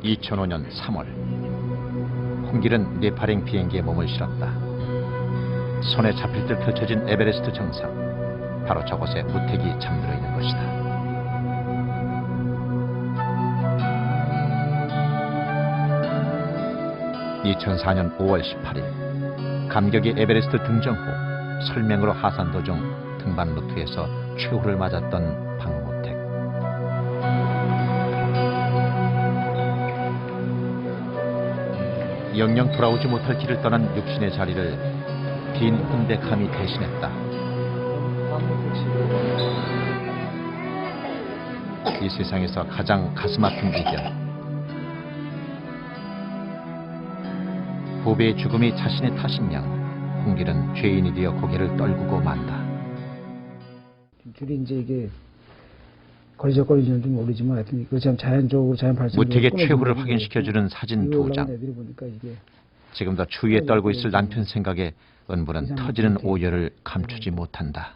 2005년 3월 홍길은 네팔행 비행기에 몸을 실었다. 손에 잡힐 듯 펼쳐진 에베레스트 정상, 바로 저곳에 무택이 잠들어 있는 것이다. (2004년 5월 18일) 감격의 에베레스트 등정 후 설명으로 하산 도중 등반 루트에서 최후를 맞았던 박무택. 영영 돌아오지 못할 길을 떠난 육신의 자리를 빈 혼백함이 대신했다. 이 세상에서 가장 가슴 아픈 이견. 후배의 죽음이 자신의 탓인 양 홍길은 죄인이 되어 고개를 떨구고 만다. 줄이 이제 이게 걸리적거리는지 모르지만 하여튼 이거 참 자연적으로 자연 발생. 무택의 최후를 확인시켜주는 사진 2장. 지금도 추위에 떨고 있을 남편 생각에 은부는 터지는 오열을 감추지 못한다.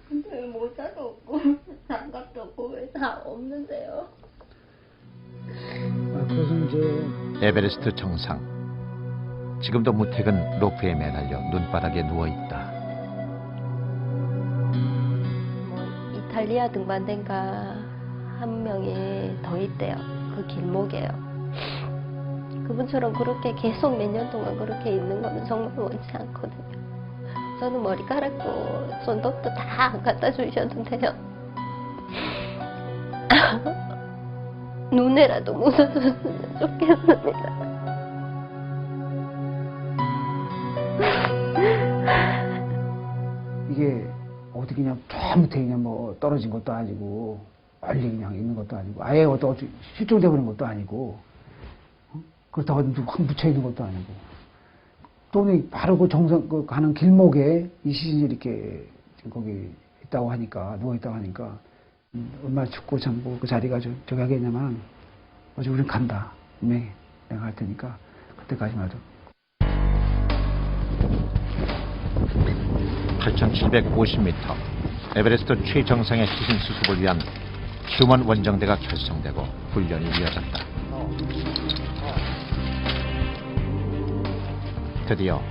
근데 모자도 없고 장갑도 없고 왜 다 없는데요? 그래서 이제 에베레스트 정상. 지금도 무택은 로프에 매달려 눈바닥에 누워있다. 이탈리아 등반대가 한 명이 더 있대요. 그 길목에요. 그분처럼 그렇게 계속 몇 년 동안 그렇게 있는 거는 정말 원치 않거든요. 저는 머리카락도 손톱도 다 갖다 주셔도 돼요. 눈에라도 묻어줬으면 좋겠습니다. 이게 어떻게 그냥 처음부터 그냥 뭐 떨어진 것도 아니고 멀리 그냥 있는 것도 아니고 아예 어떻게 실종돼 버린 것도 아니고 그렇다고 확 묻혀 있는 것도 아니고 또는 바로 그 정상 그 가는 길목에 이 시신이 이렇게 거기 있다고 하니까 누워 있다고 하니까 얼마나 춥고 참고 그 자리가 저기 하겠냐만 어제 우린 간다. 네, 내가 할 테니까 그때까지 말도. 8,750m 에베레스트 최정상의 시신 수습을 위한 휴먼 원정대가 결성되고 훈련이 이어졌다. 드디어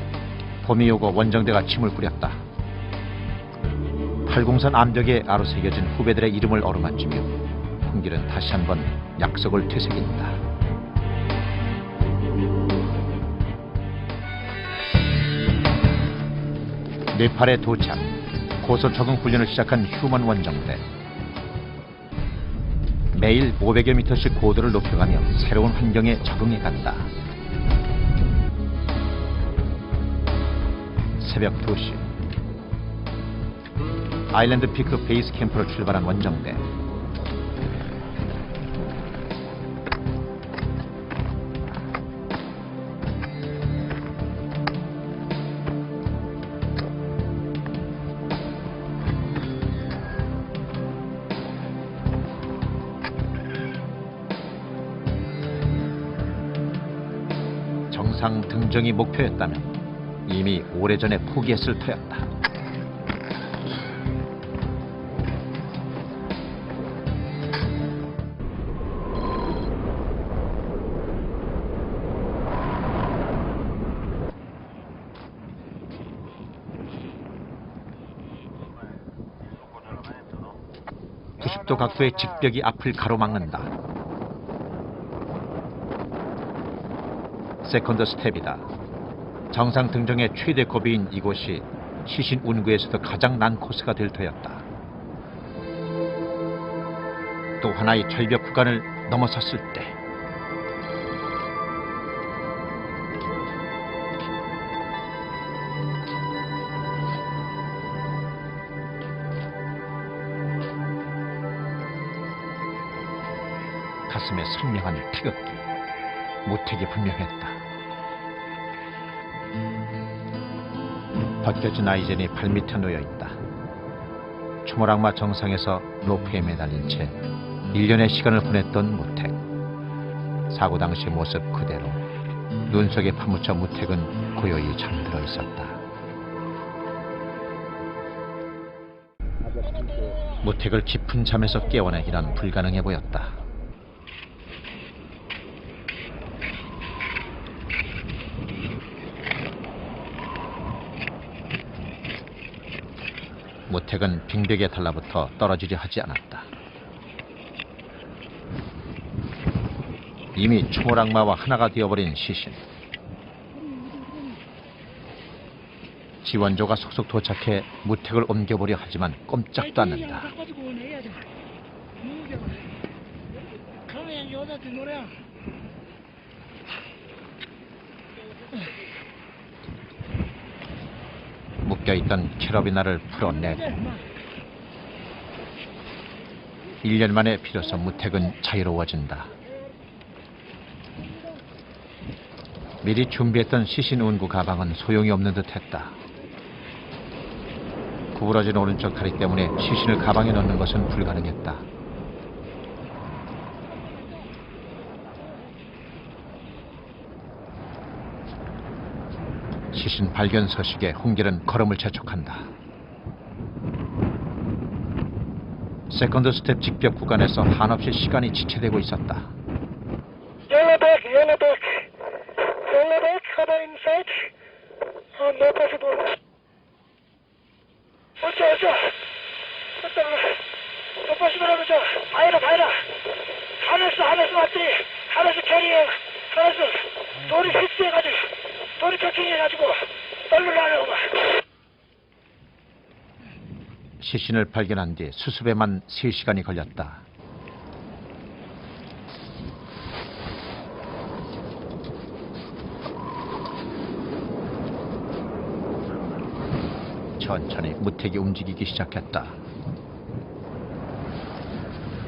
봄이 오고 원정대가 침을 뿌렸다. 팔공산 암벽에 아로새겨진 후배들의 이름을 어루만지며 홍길은 다시 한번 약속을 되새긴다. 네팔에 도착, 고소 적응 훈련을 시작한 휴먼 원정대. 매일 500여 미터씩 고도를 높여가며 새로운 환경에 적응해 간다. 새벽 2시 아일랜드 피크 베이스 캠프로 출발한 원정대. 정상 등정이 목표였다면 이미 오래전에 포기했을 터였다. (90도) 각도의 직벽이 앞을 가로막는다. 세컨드 스텝이다. 정상 등정의 최대 고비인 이곳이 시신 운구에서도 가장 난 코스가 될 터였다. 또 하나의 절벽 구간을 넘어섰을 때 가슴에 선명한 태극기, 무택이 분명했다. 벗겨진 아이젠이 발밑에 놓여있다. 추모락마 정상에서 로프에 매달린 채 1년의 시간을 보냈던 무택. 사고 당시 모습 그대로 눈 속에 파묻혀 무택은 고요히 잠들어 있었다. 무택을 깊은 잠에서 깨워내기란 불가능해 보였다. 무택은 빙벽에 달라붙어 떨어지려 하지 않았다. 이미 초월악마와 하나가 되어버린 시신. 지원조가 속속 도착해 무택을 옮겨보려 하지만 꼼짝도 않는다. 묶여있던 캐러비나를 풀어내고 1년 만에 비로소 무택은 자유로워진다. 미리 준비했던 시신 운구 가방은 소용이 없는 듯했다. 구부러진 오른쪽 다리 때문에 시신을 가방에 넣는 것은 불가능했다. 시신 발견 서식에 홍길은 걸음을 재촉한다. 세컨드 스텝 직벽 구간에서 한없이 시간이 지체되고 있었다. Yellowback, come inside. No possible. 어쩌. No possible 하면서 봐라. 하면서 왔더니 하면서 캐리어 하면서 돌이 휘스해가지고 돌이 격행해가지고 떨리려 하려고 봐. 시신을 발견한 뒤 수습에만 3시간이 걸렸다. 천천히 무택이 움직이기 시작했다.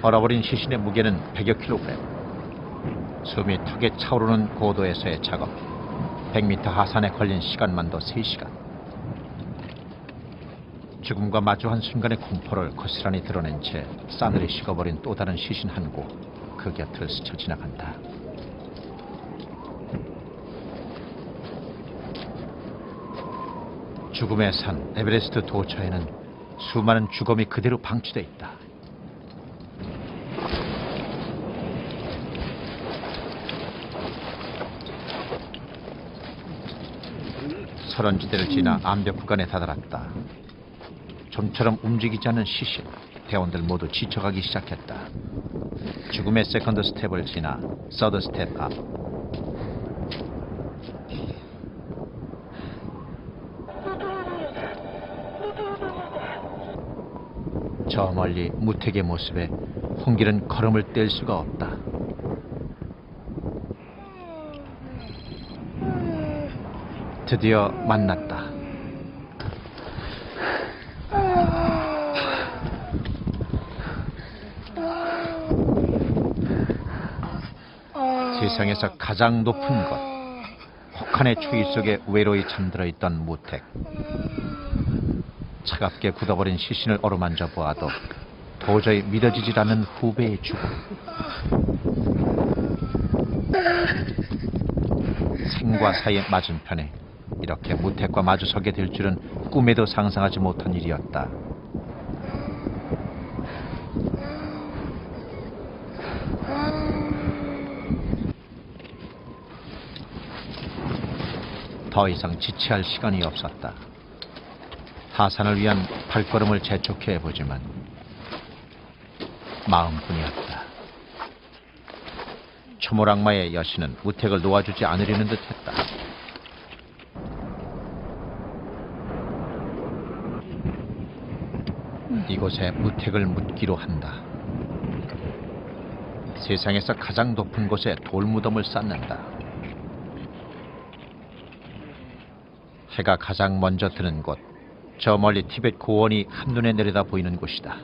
얼어버린 시신의 무게는 100여 킬로그램. 숨이 턱에 차오르는 고도에서의 작업. 100m 하산에 걸린 시간만도 3시간. 죽음과 마주한 순간의 공포를 고스란히 드러낸 채 싸늘히 식어버린 또 다른 시신 한 곳. 그 곁을 스쳐 지나간다. 죽음의 산 에베레스트 도처에는 수많은 주검이 그대로 방치돼 있다. 설원지대를 지나 암벽 구간에 다다랐다. 좀처럼 움직이지 않는 시신. 대원들 모두 지쳐가기 시작했다. 죽음의 세컨드 스텝을 지나 서드 스텝 앞. 저 멀리 무택의 모습에 홍길은 걸음을 뗄 수가 없다. 드디어 만났다. 세상에서 가장 높은 곳. 혹한의 추위 속에 외로이 잠들어 있던 무택. 차갑게 굳어버린 시신을 어루만져 보아도 도저히 믿어지질 않는 후배의 죽음. 생과 사의 맞은편에 이렇게 무택과 마주서게 될 줄은 꿈에도 상상하지 못한 일이었다. 더 이상 지체할 시간이 없었다. 하산을 위한 발걸음을 재촉해 보지만 마음뿐이었다. 초모락마의 여신은 무택을 놓아주지 않으려는 듯했다. 이곳에 무택을 묻기로 한다. 세상에서 가장 높은 곳에 돌무덤을 쌓는다. 해가 가장 먼저 드는 곳. 저 멀리 티벳 고원이 한눈에 내려다 보이는 곳이다.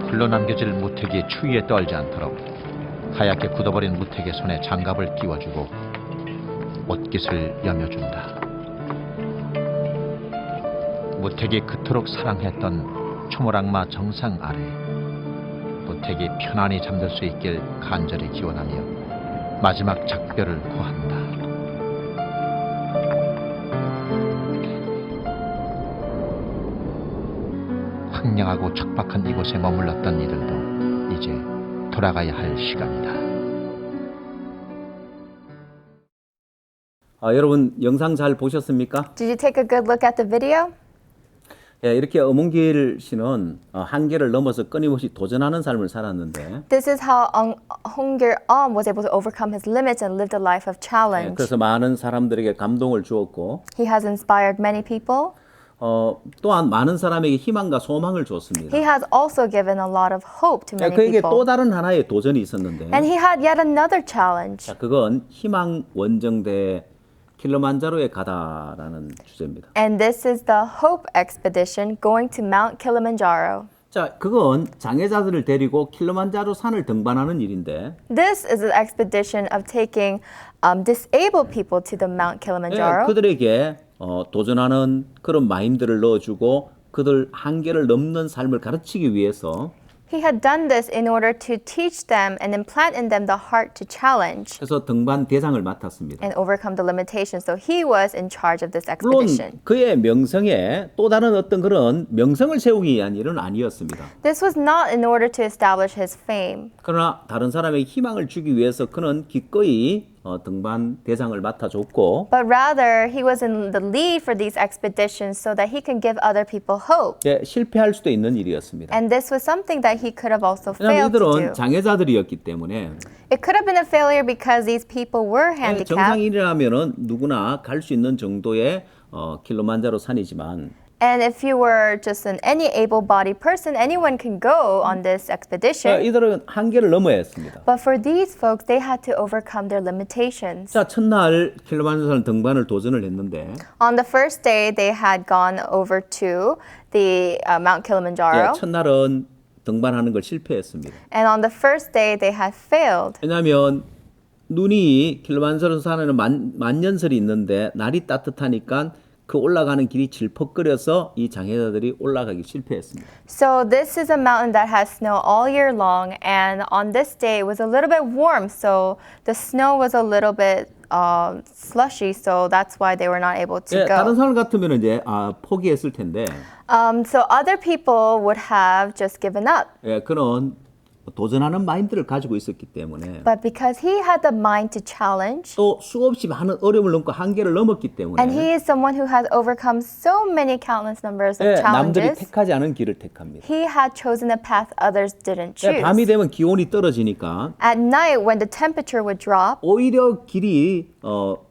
홀로 남겨질 무택이 추위에 떨지 않도록 하얗게 굳어버린 무택의 손에 장갑을 끼워주고 옷깃을 여며준다. 무택이 그토록 사랑했던 초모락마 정상 아래 무택이 편안히 잠들 수 있길 간절히 기원하며 마지막 작별을 고한다. 황량하고 척박한 이곳에 머물렀던 이들도 이제 돌아가야 할 시간이다. 여러분 영상 잘 보셨습니까? Did you take a good look at the video? 예, 이렇게 어몽길 씨는 한계를 넘어서 끊임없이 도전하는 삶을 살았는데 This is how Hongir was able to overcome his limits and lived a life of 예, challenge. 그래서 많은 사람들에게 감동을 주었고 He has inspired many people. 또한 많은 사람에게 희망과 소망을 줬습니다. He has also given a lot of hope to 예, many 그에게 또 people. 다른 하나의 도전이 있었는데 And he had yet another challenge. 자, 그건 희망 원정대 킬리만자로에 가다라는 주제입니다. And this is the Hope Expedition going to Mount Kilimanjaro. 자, 그건 장애자들을 데리고 킬리만자로 산을 등반하는 일인데 This is an expedition of taking disabled people to the Mount 예, Kilimanjaro. 그들에게 도전하는 그런 마인드를 넣어주고 그들 한계를 넘는 삶을 가르치기 위해서 He had done this in order to teach them and implant in them the heart to challenge 해서 등반 대장을 맡았습니다. and overcome the limitations. So he was in charge of this 물론 expedition. 그의 명성에 또 다른 어떤 그런 명성을 세우기 위한 일은 아니었습니다. This was not in order to establish his fame, 그러나 다른 사람에게 희망을 주기 위해서 그는 기꺼이 등반 대장을 맡아줬고 but rather he was in the lead for these expeditions so that he can give other people hope. 예, 실패할 수도 있는 일이었습니다. And this was something that he could have also 왜냐하면 failed to 이들은 do. 장애자들이었기 때문에 It could have been a failure because these people were handicapped. 정상인이라면은 누구나 갈 수 있는 정도의 킬리만자로 산이지만 And if you were just any able-bodied person, anyone can go on this expedition. 이들은 한계를 넘어야 했습니다. But for these folks, they had to overcome their limitations. 자, 첫날 킬리만자로 등반을 도전을 했는데 On the first day, they had gone over to the Mount Kilimanjaro. 첫날은 등반하는 걸 실패했습니다. And on the first day, they had failed. 왜냐하면 눈이 킬리만자로 산에는 만년설이 있는데 날이 따뜻하니까 그 올라가는 길이 질퍽거려서 이 장애자들이 올라가기 실패했습니다. So this is a mountain that has snow all year long, and on this day it was a little bit warm, so the snow was a little bit slushy, so that's why they were not able to 다른 go. 사람 같으면 이제 포기했을 텐데 So other people would have just given up. 그는 도전하는 마인드를 가지고 있었기 때문에 But because he had the mind to challenge, 또 수없이 많은 어려움을 넘고 한계를 넘었기 때문에 and he is someone who has overcome so many countless numbers of 남들이 challenges, 택하지 않은 길을 택합니다. he had chosen a path others didn't choose. 밤이 되면 기온이 떨어지니까 At night, when the temperature would drop, 오히려 길이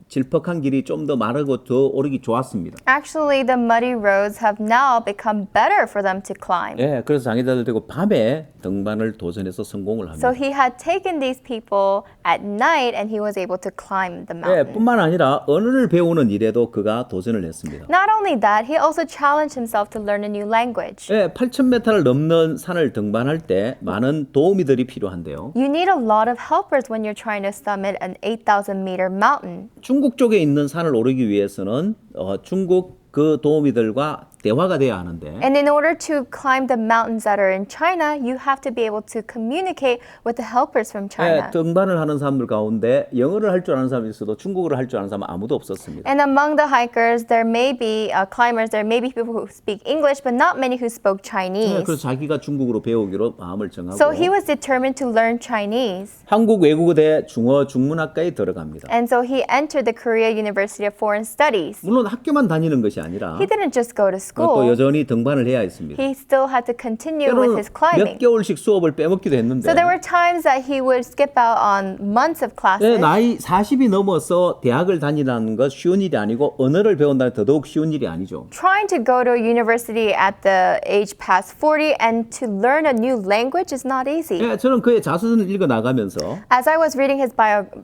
질퍽한 길이 좀 더 마르고 더 오르기 좋았습니다. actually the muddy roads have now become better for them to climb. 그래서 장애자들 되고 밤에 등반을 도전해서 성공을 합니다. So he had taken these people at night and he was able to climb the mountain. 뿐만 아니라 언어를 배우는 일에도 그가 도전을 했습니다. Not only that, he also challenged himself to learn a new language. 8,000m를 넘는 산을 등반할 때 많은 도우미들이 필요한데요. You need a lot of helpers when you're trying to summit an 8,000 meter mountain. 중국 쪽에 있는 산을 오르기 위해서는 중국 그 도우미들과 대화가 돼야 하는데 And in order to climb the mountains that are in China, you have to be able to communicate with the helpers from China. 등반을 하는 사람들 가운데 영어를 할 줄 아는 사람이 있어도 중국어를 할 줄 아는 사람은 아무도 없었습니다. And among the hikers, there may be climbers, there may be people who speak English, but not many who spoke Chinese. 그래서 자기가 중국어로 배우기로 마음을 정하고 So he was determined to learn Chinese. 한국 외국어대 중어 중문학과에 들어갑니다. And so he entered the Korea University of Foreign Studies. 물론 학교만 다니는 것이 아니라 He didn't just go to 또 school. 여전히 등반을 해야 했습니다. He still had to continue with 때로는 his 몇 climbing. 개월씩 수업을 빼먹기도 했는데 So there were times that he would skip out on months of classes. 나이 40이 넘어서 대학을 다니라는 것 쉬운 일이 아니고 언어를 배운다는 더더욱 쉬운 일이 아니죠. Trying to go to a university at the age past 40 and to learn a new language is not easy. 저는 그의 자서전을 읽어 나가면서 As I was reading his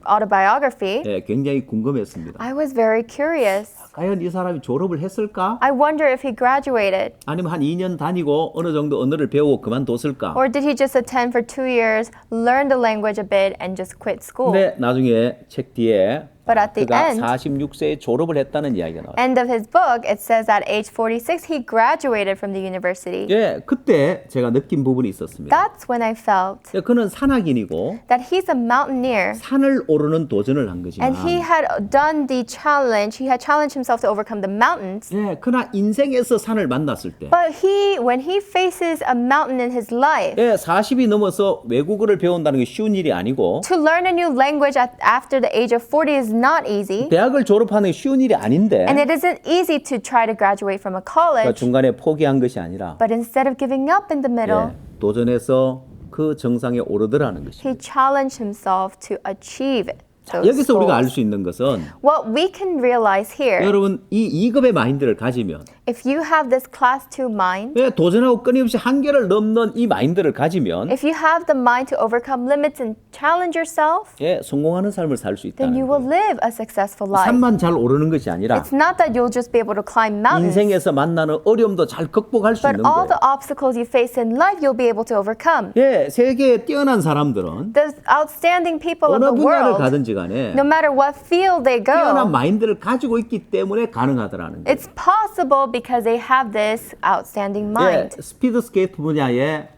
autobiography, 굉장히 궁금했습니다. I was very curious. 과연 이 사람이 졸업을 했을까? I wonder if he graduated, 아니면 한 2년 다니고 어느 정도 언어를 배우고 그만뒀을까? or did he just attend for 2 years, learn the language a bit, and just quit school? 근데 나중에 책 뒤에 But at the 그가 end, 46세에 졸업을 했다는 이야기가 나와요. end of his book, it says at age 46, he graduated from the university. 그때 제가 느낀 부분이 있었습니다. That's when I felt 그는 산악인이고 that he's a mountaineer. 산을 오르는 도전을 한 거지만 And he had done the challenge, he had challenged himself to overcome the mountains. 그러나 인생에서 산을 만났을 때 But when he faces a mountain in his life, 40이 넘어서 외국어를 배운다는 게 쉬운 일이 아니고 to learn a new language after the age of 40 is not easy. 대학을 졸업하는 게 쉬운 일이 아닌데 And it isn't easy to try to graduate from a 그러니까 college. 중간에 포기한 것이 아니라 But instead of giving up in the middle, 도전해서 그 정상에 오르더라는 것입니다. he challenged himself to achieve those 여기서 우리가 알 goals. 수 있는 것은 What we can realize here, 여러분 이 2급의 마인드를 가지면 if you have this class 2 mind, 왜 도전하고 끊임없이 한계를 넘는 이 마인드를 가지면 if you have the mind to overcome limits and challenge yourself, 성공하는 삶을 살 수 then you 있다는 will 거예요. live a successful life. 산만 잘 오르는 것이 아니라 It's not that you'll just be able to climb mountains, 인생에서 만나는 어려움도 잘 극복할 수 but 있는 all 거예요. the obstacles you face in life, you'll be able to overcome. 세계에 뛰어난 사람들은 The outstanding people of 어느 the 분야를 world, 가든지 간에 no matter what field they 뛰어난 go, 마인드를 가지고 있기 때문에 가능하더라는 거예요. it's possible because they have this outstanding mind. 스피드 스케이트 분야에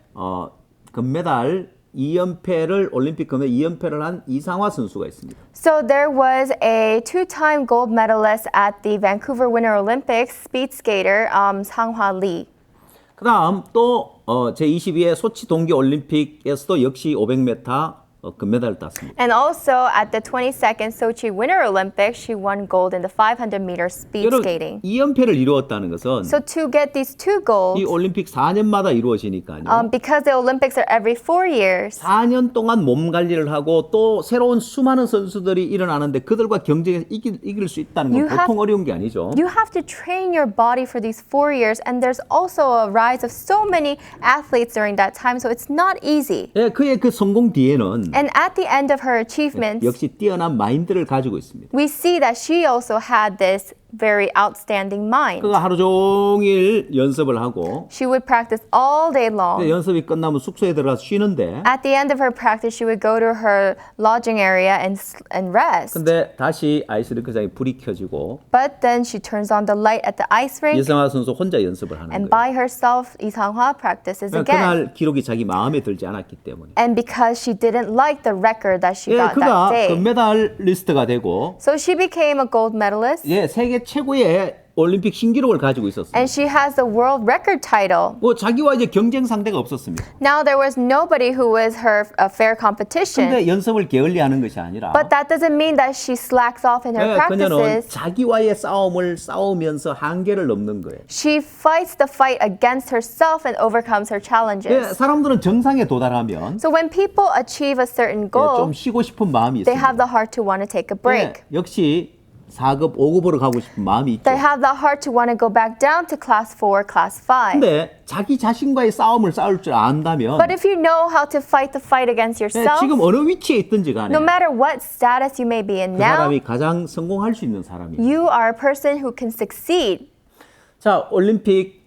금메달 2연패를 올림픽 금메달 2연패를 한 이상화 선수가 있습니다. So there was a 2-time gold medalist at the Vancouver Winter Olympics, speed skater Sang-hwa Lee. 그다음 또 제22회 소치 동계 올림픽에서도 역시 500m 금메달을 땄습니다. And also at the 22nd Sochi Winter Olympics, she won gold in the 500-meter speed 여러분 skating. 2연패를 이루었다는 것은 So to get these 2 이 golds, 올림픽 4년마다 이루어지니까요. because the Olympics are every 4 years, 4년 동안 몸 관리를 하고 또 새로운 수많은 선수들이 일어나는데 그들과 경쟁해서 이길 수 있다는 건 You have- 보통 어려운 게 아니죠. you have to train your body for these 4 years, and there's also a rise of so many athletes during that time, so it's not easy. 그의 그 성공 뒤에는 And at the end of her achievements, 역시 뛰어난 마인드를 가지고 있습니다. we see that she also had this very outstanding mind. 그가 하루 종일 연습을 하고 She would practice all day 근데 long. 연습이 끝나면 숙소에 들어가서 쉬는데 At the end of her practice, she would go to her lodging area and rest. 근데 다시 아이스링크장에 불이 켜지고 But then she turns on the light at the ice rink, 이성화 선수 혼자 연습을 하는 and 거예요. by herself, Lee Sang-hwa practices again. 그날 기록이 자기 마음에 들지 않았기 때문에 And because she didn't like the record that she got 그가 that day. 금메달리스트가 되고 So she became a gold medalist, 세계 최고의 올림픽 신기록을 가지고 있었어요. and she has the world record title. 자기와 이제 경쟁 상대가 없었습니다. Now there was nobody who was her fair competition. 근데 연습을 게을리하는 것이 아니라 But that doesn't mean that she slacks off in her 그녀는 practices. 자기와의 싸움을 싸우면서 한계를 넘는 거예요. She fights the fight against herself and overcomes her challenges. 사람들은 정상에 도달하면 So when people achieve a certain 좀 goal, 쉬고 싶은 마음이 they have 있습니다. the heart to want to take a break. 역시 4급, 5급으로 가고 싶은 마음이 있죠. They have the heart to want to go back down to class 4, class 5. 근데 자기 자신과의 싸움을 싸울 줄 안다면 But if you know how to fight the fight against yourself, 지금 어느 위치에 있든지 간에 no matter what status you may be in 그 now, 사람이 가장 성공할 수 있는 사람이에요. you are a person who can succeed. 자, 올림픽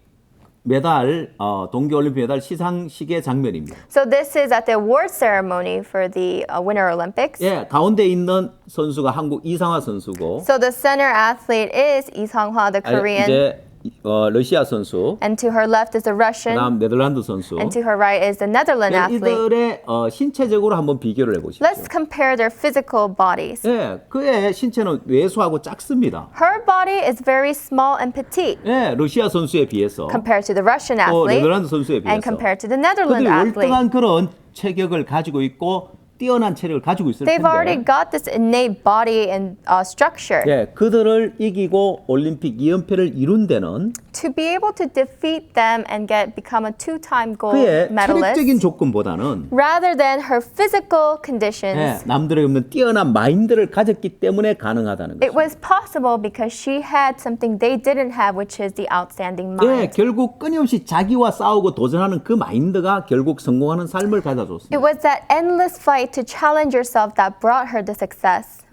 메달, 동계올림픽 메달 시상식의 장면입니다. So this is at the award ceremony for the Winter Olympics. 가운데 있는 선수가 한국 이상화 선수고 So the center athlete is Lee Sang-hwa, the Korean, 이제 러시아 선수, and to her left is the Russian, 그다음 네덜란드 선수. and to her right is the Netherlands athlete. 이들의 신체적으로 한번 비교를 해보십시오. Let's compare their physical bodies. 그의 신체는 왜소하고 작습니다. Her body is very small and petite 러시아 선수에 비해서 compared to the Russian 또 athlete 네덜란드 선수에 비해서 and compared to the Netherlands 그들이 athlete. 월등한 그런 체격을 가지고 있고 뛰어난 체력을 가지고 있을 They've already 텐데 got this innate body and structure. 그들을 이기고 올림픽 2연패를 이룬 데는 To be able to defeat them and become a 2-time gold 그의 medalist, 체력적인 조건보다는 rather than her physical conditions, 남들에게 없는 뛰어난 마인드를 가졌기 때문에 가능하다는 it 거죠. was possible because she had something they didn't have, which is the outstanding mind. 결국 끊임없이 자기와 싸우고 도전하는 그 마인드가 결국 성공하는 삶을 가져줬습니다. It was that endless fight to challenge yourself that brought her the success.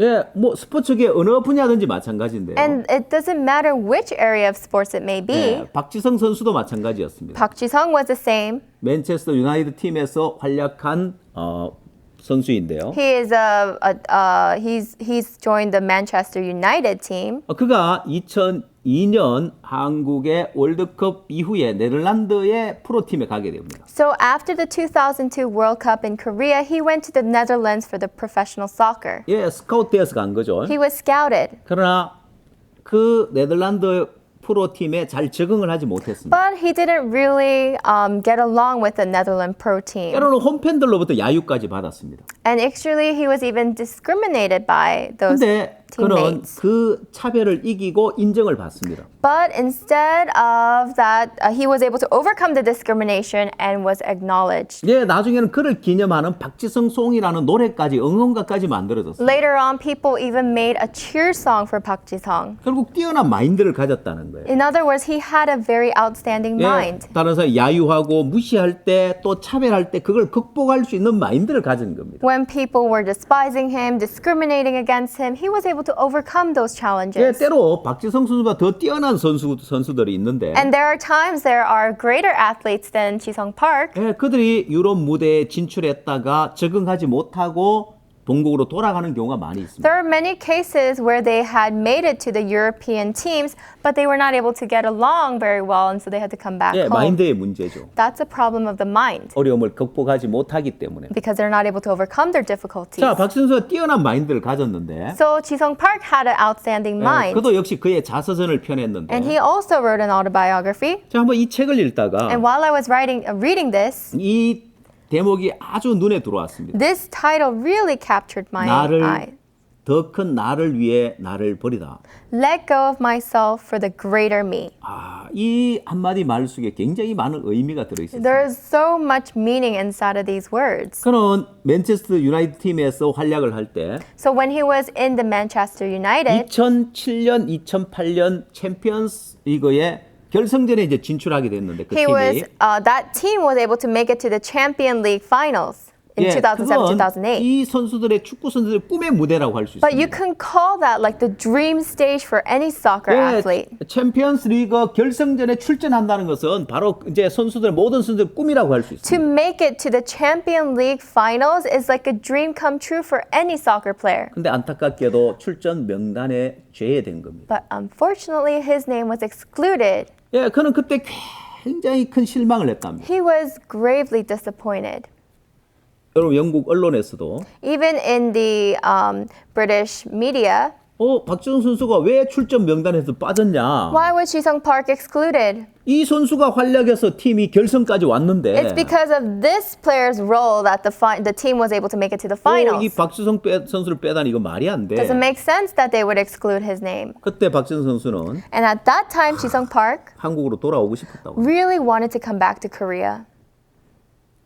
스포츠계 어느 분야든지 마찬가지인데요. And it doesn't matter which area of sports it may be. 박지성 선수도 마찬가지였습니다. Park Ji-sung was the same. 맨체스터 유나이티드 팀에서 활약한 선수인데요. He is he's joined the Manchester United team. 그가 2002년 한국의 월드컵 이후에 네덜란드의 프로팀에 가게 됩니다. So after the 2002 World Cup in Korea, he went to the Netherlands for the professional soccer. 스카우트되어서 간 거죠. He was scouted, 그러나 그 네덜란드 프로팀에 잘 적응을 하지 못했습니다. but he didn't really get along with the Netherlands pro team. 때로는 홈팬들로부터 야유까지 받았습니다. And actually, he was even discriminated by those 근데 그는 teammates. 그 차별을 이기고 인정을 받습니다. But instead of that, he was able to overcome the discrimination and was acknowledged. 예, 나중에는 그를 기념하는 박지성 송이라는 노래까지 응원가까지 만들어졌어요. Later on, people even made a cheer song for Park Ji-sung. 결국 뛰어난 마인드를 가졌다는 거예요. In other words, he had a very outstanding 예, mind. 따라서 야유하고 무시할 때 또 차별할 때 그걸 극복할 수 있는 마인드를 가진 겁니다. When people were despising him, discriminating against him, he was able to overcome those 예, challenges. 때로 박지성 선수보다 더 뛰어난 선수들이 있는데 And there are times there are greater athletes than Ji-sung Park. 예, 그들이 유럽 무대에 진출했다가 적응하지 못하고 동국으로 돌아가는 경우가 많이 있습니다. There are many cases where they had made it to the European teams, but they were not able to get along very well, and so they had to come back 예, home. 마인드의 문제죠. That's a problem of the mind 어려움을 극복하지 못하기 때문에. because they're not able to overcome their difficulties. 자, 박지성 선수가 뛰어난 마인드를 가졌는데 So Ji-sung Park had an outstanding 예, mind, 그도 역시 그의 자서전을 펴냈는데 and he also wrote an autobiography. 자, 한번 이 책을 읽다가 And while I was reading this, 이 대목이 아주 눈에 들어왔습니다. this title really captured my eye. 나를 더 큰 나를 위해 나를 버리다. Let go of myself for the greater me. 아, 이 한마디 말 속에 굉장히 많은 의미가 들어있습니다. There is so much meaning inside of these words. 그는 맨체스터 유나이티드 팀에서 활약을 할 때 So when he was in the Manchester United, 2007년, 2008년 챔피언스 리그에 결승전에 이제 진출하게 됐는데 그 he was 팀이 that team was able to make it to the Champion League finals in 2007, 2008. 이 선수들의 축구 선수들의 꿈의 무대라고 할 수 But you 있습니다. can call that like the dream stage for any soccer athlete. 챔피언스 리그 결승전에 출전한다는 것은 바로 이제 선수들 모든 선수들의 꿈이라고 할 수 To 있습니다. make it to the Champion League finals is like a dream come true for any soccer player. 근데 안타깝게도 출전 명단에 제외된 겁니다. But unfortunately, his name was excluded. 예, 그는 그때 굉장히 큰 실망을 했답니다. He was gravely disappointed. 여러분 영국 언론에서도 Even in the British media, 박지성 선수가 왜 출전 명단에서 빠졌냐? why was Ji-sung Park excluded? 이 선수가 활약해서 팀이 결승까지 왔는데 It's because of this player's role that the team was able to make it to the 이 finals. 박지성 선수를 빼다니 이거 말이 안 돼. Doesn't make sense that they would exclude his name. 그때 박지성 선수는 And at that time, Ji-sung Park 한국으로 돌아오고 싶었다고. really wanted to come back to Korea.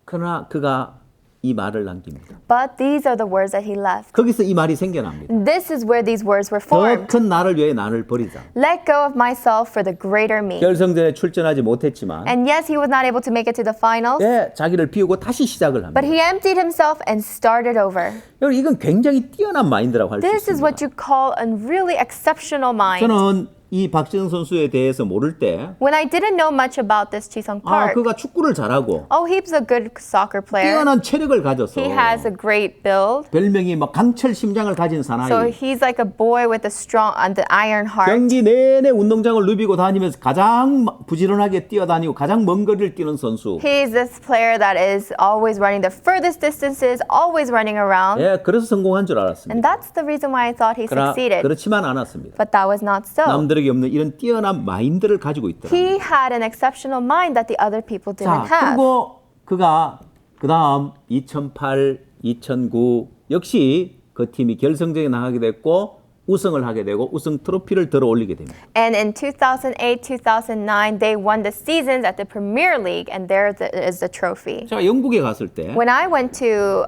그러나 그가 이 말을 남깁니다. But these are the words that he left. 거기서 이 말이 생겨납니다. This is where these words were 더 formed. 큰 나를 위해 나를 버리자. Let go of myself for the greater me. 결승전에 출전하지 못했지만 And yes, he was not able to make it to the finals, 예, 자기를 비우고 다시 시작을 합니다. but he emptied himself and started over. 여러분 이건 굉장히 뛰어난 마인드라고 할 수 This is 있습니다. what you call a really exceptional mind. 저는 이 박지성 선수에 대해서 모를 때 When I didn't know much about this Ji-sung Park, 그가 축구를 잘하고 oh, he's a good soccer player. 뛰어난 체력을 가져서 He has a great build. 별명이 막 강철 심장을 가진 So 사나이. he's like a boy with a strong, the iron heart. 경기 내내 운동장을 누비고 다니면서 가장 부지런하게 뛰어다니고 가장 먼 거리를 뛰는 선수. He's this player that is always running the furthest distances, always running around. 예, 그래서 성공한 줄 알았습니다. And that's the reason why I thought he 그러나 succeeded. 그렇지만 않았습니다. But that was not so. 남들에게 없는 이런 뛰어난 마인드를 가지고 있더라. He had an exceptional mind that the other people 자, didn't have. 그리고 그가 그 다음 2008, 2009 역시 그 팀이 결승전에 나가게 됐고 우승을 하게 되고 우승 트로피를 들어 올리게 됩니다. And in 2008, 2009, they won the seasons at the Premier League, and there is the trophy. 자, 영국에 갔을 때 When I went to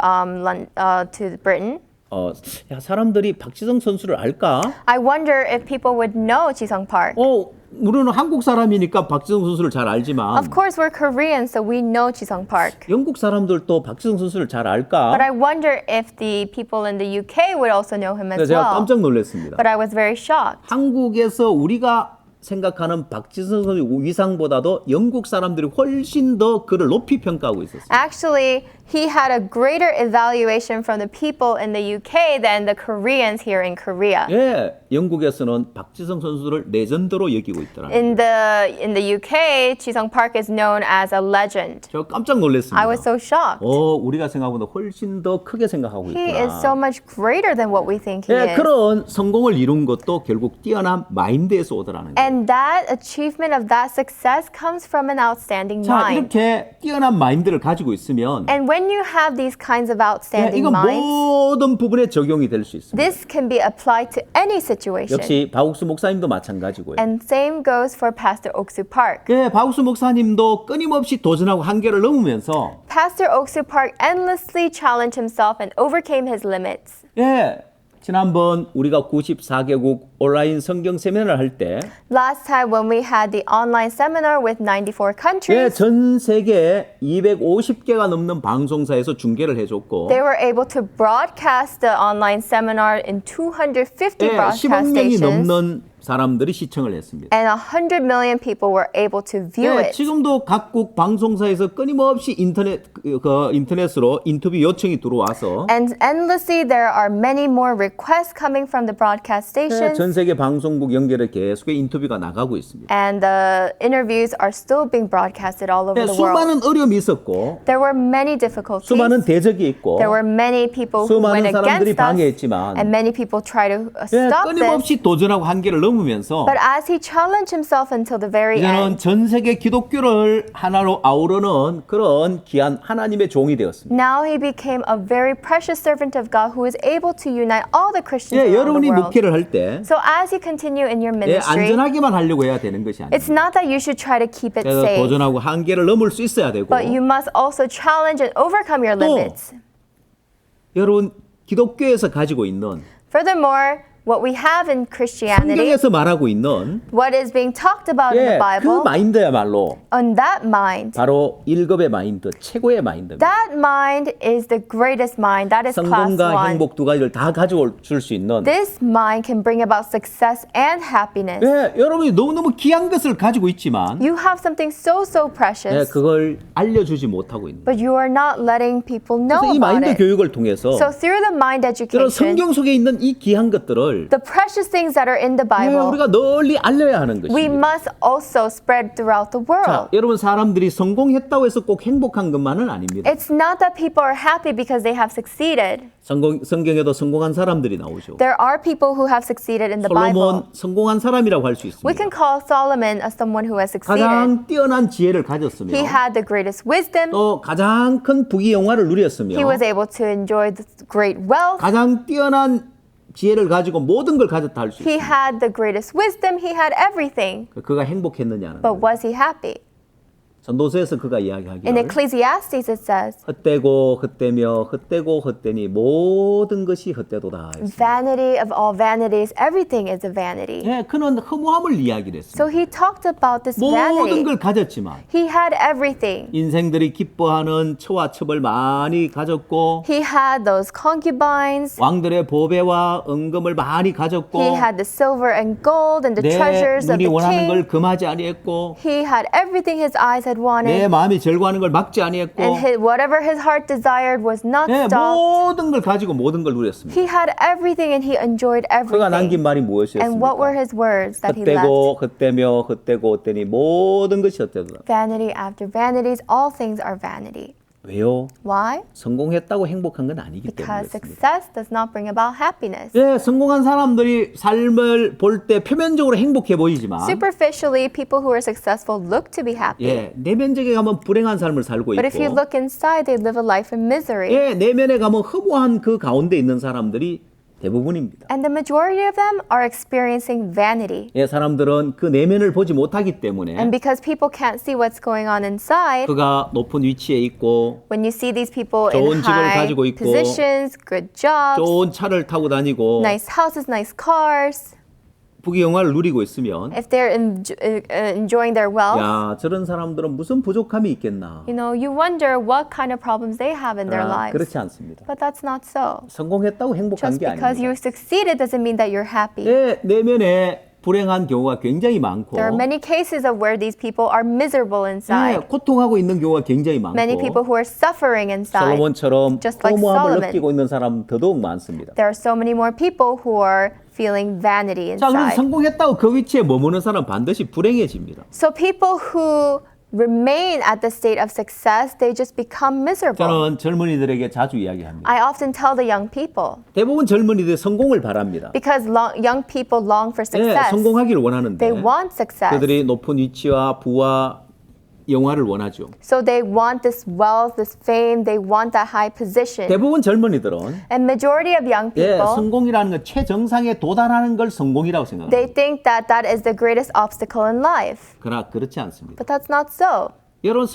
to Britain, 야, 사람들이 박지성 선수를 알까? I wonder if people would know Ji-sung Park. 우리는 한국 사람이니까 박지성 선수를 잘 알지만 Of course, we're Korean, so we know Ji-sung Park. 영국 사람들도 박지성 선수를 잘 알까? But I wonder if the people in the UK would also know him as 그래서 제가 well. 깜짝 놀랐습니다. But I was very shocked. 한국에서 우리가 생각하는 박지성 선수의 위상보다도 영국 사람들이 훨씬 더 그를 높이 평가하고 있었어요. Actually, he had a greater evaluation from the people in the UK than the Koreans here in Korea. 예, 영국에서는 박지성 선수를 레전드로 여기고 있더라. In the UK, Ji-sung Park is known as a legend. 저 깜짝 놀랐습니다. I was so shocked. 우리가 생각보다 훨씬 더 크게 생각하고 He 있구나. is so much greater than what we think he 예, is. 그런 성공을 이룬 것도 결국 뛰어난 마인드에서 오더라는 거예요. And that achievement of that success comes from an outstanding 자, mind. 이렇게 뛰어난 마인드를 가지고 있으면 And when you have these kinds of 예, outstanding 이건 minds, 모든 부분에 적용이 될 수 있습니다. this can be applied to any situation. 역시 박욱수 목사님도 마찬가지고요. And same goes for Pastor Oksu Park. 예, 박욱수 목사님도 끊임없이 도전하고 한계를 넘으면서 Pastor Oksu Park endlessly challenged himself and overcame his limits. 예, 지난번 우리가 94개국 온라인 성경 세미나를 할 때 Last time when we had the online seminar with 94 예, countries, 전 세계 250개가 넘는 방송사에서 중계를 해줬고 they were able to broadcast the online seminar in 250 예, broadcast 10억 명이 stations, 넘는 사람들이 시청을 했습니다. and 100 million people were able to view 예, it. 지금도 각국 방송사에서 끊임없이 인터넷으로 인터뷰 요청이 들어와서 And endlessly, there are many more requests coming from the broadcast 예, stations, 전 세계 방송국 연결해 계속 인터뷰가 나가고 있습니다. and the interviews are still being broadcasted all over 예, the world. 수많은 어려움이 있었고 There were many difficulties. 수많은 대적이 있고 There were many people who 수많은 went 사람들이 against us, 방해했지만 and many people tried to 예, stop this. 끊임없이 도전하고 한계를 넘으면서 But as he challenged himself until the very 이제는 end, 전 세계 기독교를 하나로 아우르는 그런 귀한 하나님의 종이 되었습니다. now he became a very precious servant of God who is able to unite all the Christians 예, around the 여러분이 world. 목회를 할 때 So as you continue in your 예, ministry, 안전하게만 하려고 해야 되는 것이 아니에요. it's not that you should try to keep it 그래서 safe, 도전하고 한계를 넘을 수 있어야 되고 but you must also challenge and overcome your 또 limits. 여러분 기독교에서 가지고 있는 Furthermore, what we have in Christianity, 성경에서 말하고 있는 what is being talked about in 예, the 그 Bible, 마인드야말로 on that mind, 바로 1급의 마인드, 최고의 마인드입니다. that mind is the greatest mind. That is class 성공과 one. 행복 두 가지를 다 가지고 줄 수 있는 This mind can bring about success and happiness. 예, 여러분이 너무너무 귀한 것을 가지고 있지만 You have something so 예, precious, 그걸 알려주지 못하고 있는 but you are not letting people know 그래서 이 about 마인드 it. 교육을 통해서 So through the mind 여러분 education, 성경 속에 있는 이 귀한 것들을 the precious things that are in the 예, Bible, 우리가 널리 알려야 하는 we 것입니다. must also spread throughout the 자, world. 여러분 사람들이 성공했다고 해서 꼭 행복한 것만은 아닙니다. It's not that people are happy because they have succeeded. 성경에도 성공한 사람들이 나오죠. There are people who have succeeded in the Bible. 솔로몬 성공한 사람이라고 할 수 We 있습니다. can call Solomon as someone who has succeeded. 가장 뛰어난 지혜를 가졌으며 He had the greatest wisdom. 또 가장 큰 부귀 영화를 누렸으며 He was able to enjoy the great wealth. 가장 뛰어난 지혜를 가지고 모든 걸 가졌다 할 수 He 있습니다. had the greatest wisdom. He had everything. 그가 행복했느냐는 But was he happy? 전도서에서 그가 In 이야기하기를 Ecclesiastes it says, 헛되고 헛되며 헛되고 헛되니 모든 것이 헛되도다. 했습니다. vanity of all vanities, everything is a vanity. 예, 그는 허무함을 이야기를 했습니다. So he talked about this 모든 vanity. 걸 가졌지만 He had everything. 인생들이 기뻐하는 처와 첩을 많이 가졌고 He had those concubines. 왕들의 보배와 은금을 많이 가졌고 He had the silver and gold and the 내 treasures of 눈이 the 원하는 걸 king. 금하지 아니했고 He had everything his eyes had 내 wanted. 마음이 절구하는 걸 막지 아니했고 And whatever his heart desired was not 예, stopped. 모든 걸 가지고 모든 걸 누렸습니다. He had everything and he enjoyed 그가 남긴 everything. 말이 And what were 무엇이었습니까? his words that he left? 헛되고 헛되며 헛되고 헛되니 모든 것이 헛되도다. Vanity after vanities, all things are vanity. 왜요? Why? 성공했다고 행복한 건 아니기 때문에 Because 그렇습니다. success does not bring about happiness. 예, 성공한 사람들이 삶을 볼 때 표면적으로 행복해 보이지만 Superficially, people who are successful look to be happy. 예, 내면적에 가면 불행한 삶을 살고 But if you 있고 look inside, they live a life in misery. 예, 내면에 가면 허무한 그 가운데 있는 사람들이 대부분입니다. And the majority of them are experiencing vanity. 예, 사람들은 그 내면을 보지 못하기 때문에 And because people can't see what's going on inside, 그가 높은 위치에 있고 when you see these people 좋은 in 직을 high 가지고 있고, positions, good jobs, 좋은 차를 타고 다니고 nice houses, nice cars, 부귀 영화를 누리고 있으면 if they're enjoying their wealth, 야, 저런 사람들은 무슨 부족함이 있겠나. you know, you wonder what kind of problems they have in their lives. 그렇지 않습니다. But that's not so. 성공했다고 행복한 Just 게 because you 아닙니다. succeeded doesn't mean that you're happy. 예, 내면에 불행한 경우가 굉장히 많고 There are many cases of where these people are miserable 예, inside. 고통하고 있는 경우가 굉장히 많고 Many people who are suffering inside. 솔로몬처럼 just like 허무함을 Solomon. 느끼고 있는 사람 더더욱 많습니다. There are so many more people who are feeling vanity 자, 그럼 inside. 성공했다고 그 위치에 머무는 사람 반드시 불행해집니다. So people who remain at the state of success, they just become miserable. 저는 젊은이들에게 자주 이야기합니다. I often tell the young people 대부분 젊은이들이 성공을 바랍니다. because young people long for 예, success. 성공하기를 원하는데 They want success. 그들이 높은 위치와 부와 영화를 원하죠. So they want this wealth, this fame, they want that high position. 대부분 젊은이들은 And majority of young 예, people, 성공이라는 건 최정상에 도달하는 걸 성공이라고 생각합니다. they think that that is the greatest obstacle in life. 그러나 그렇지 않습니다. But that's not so. 여러분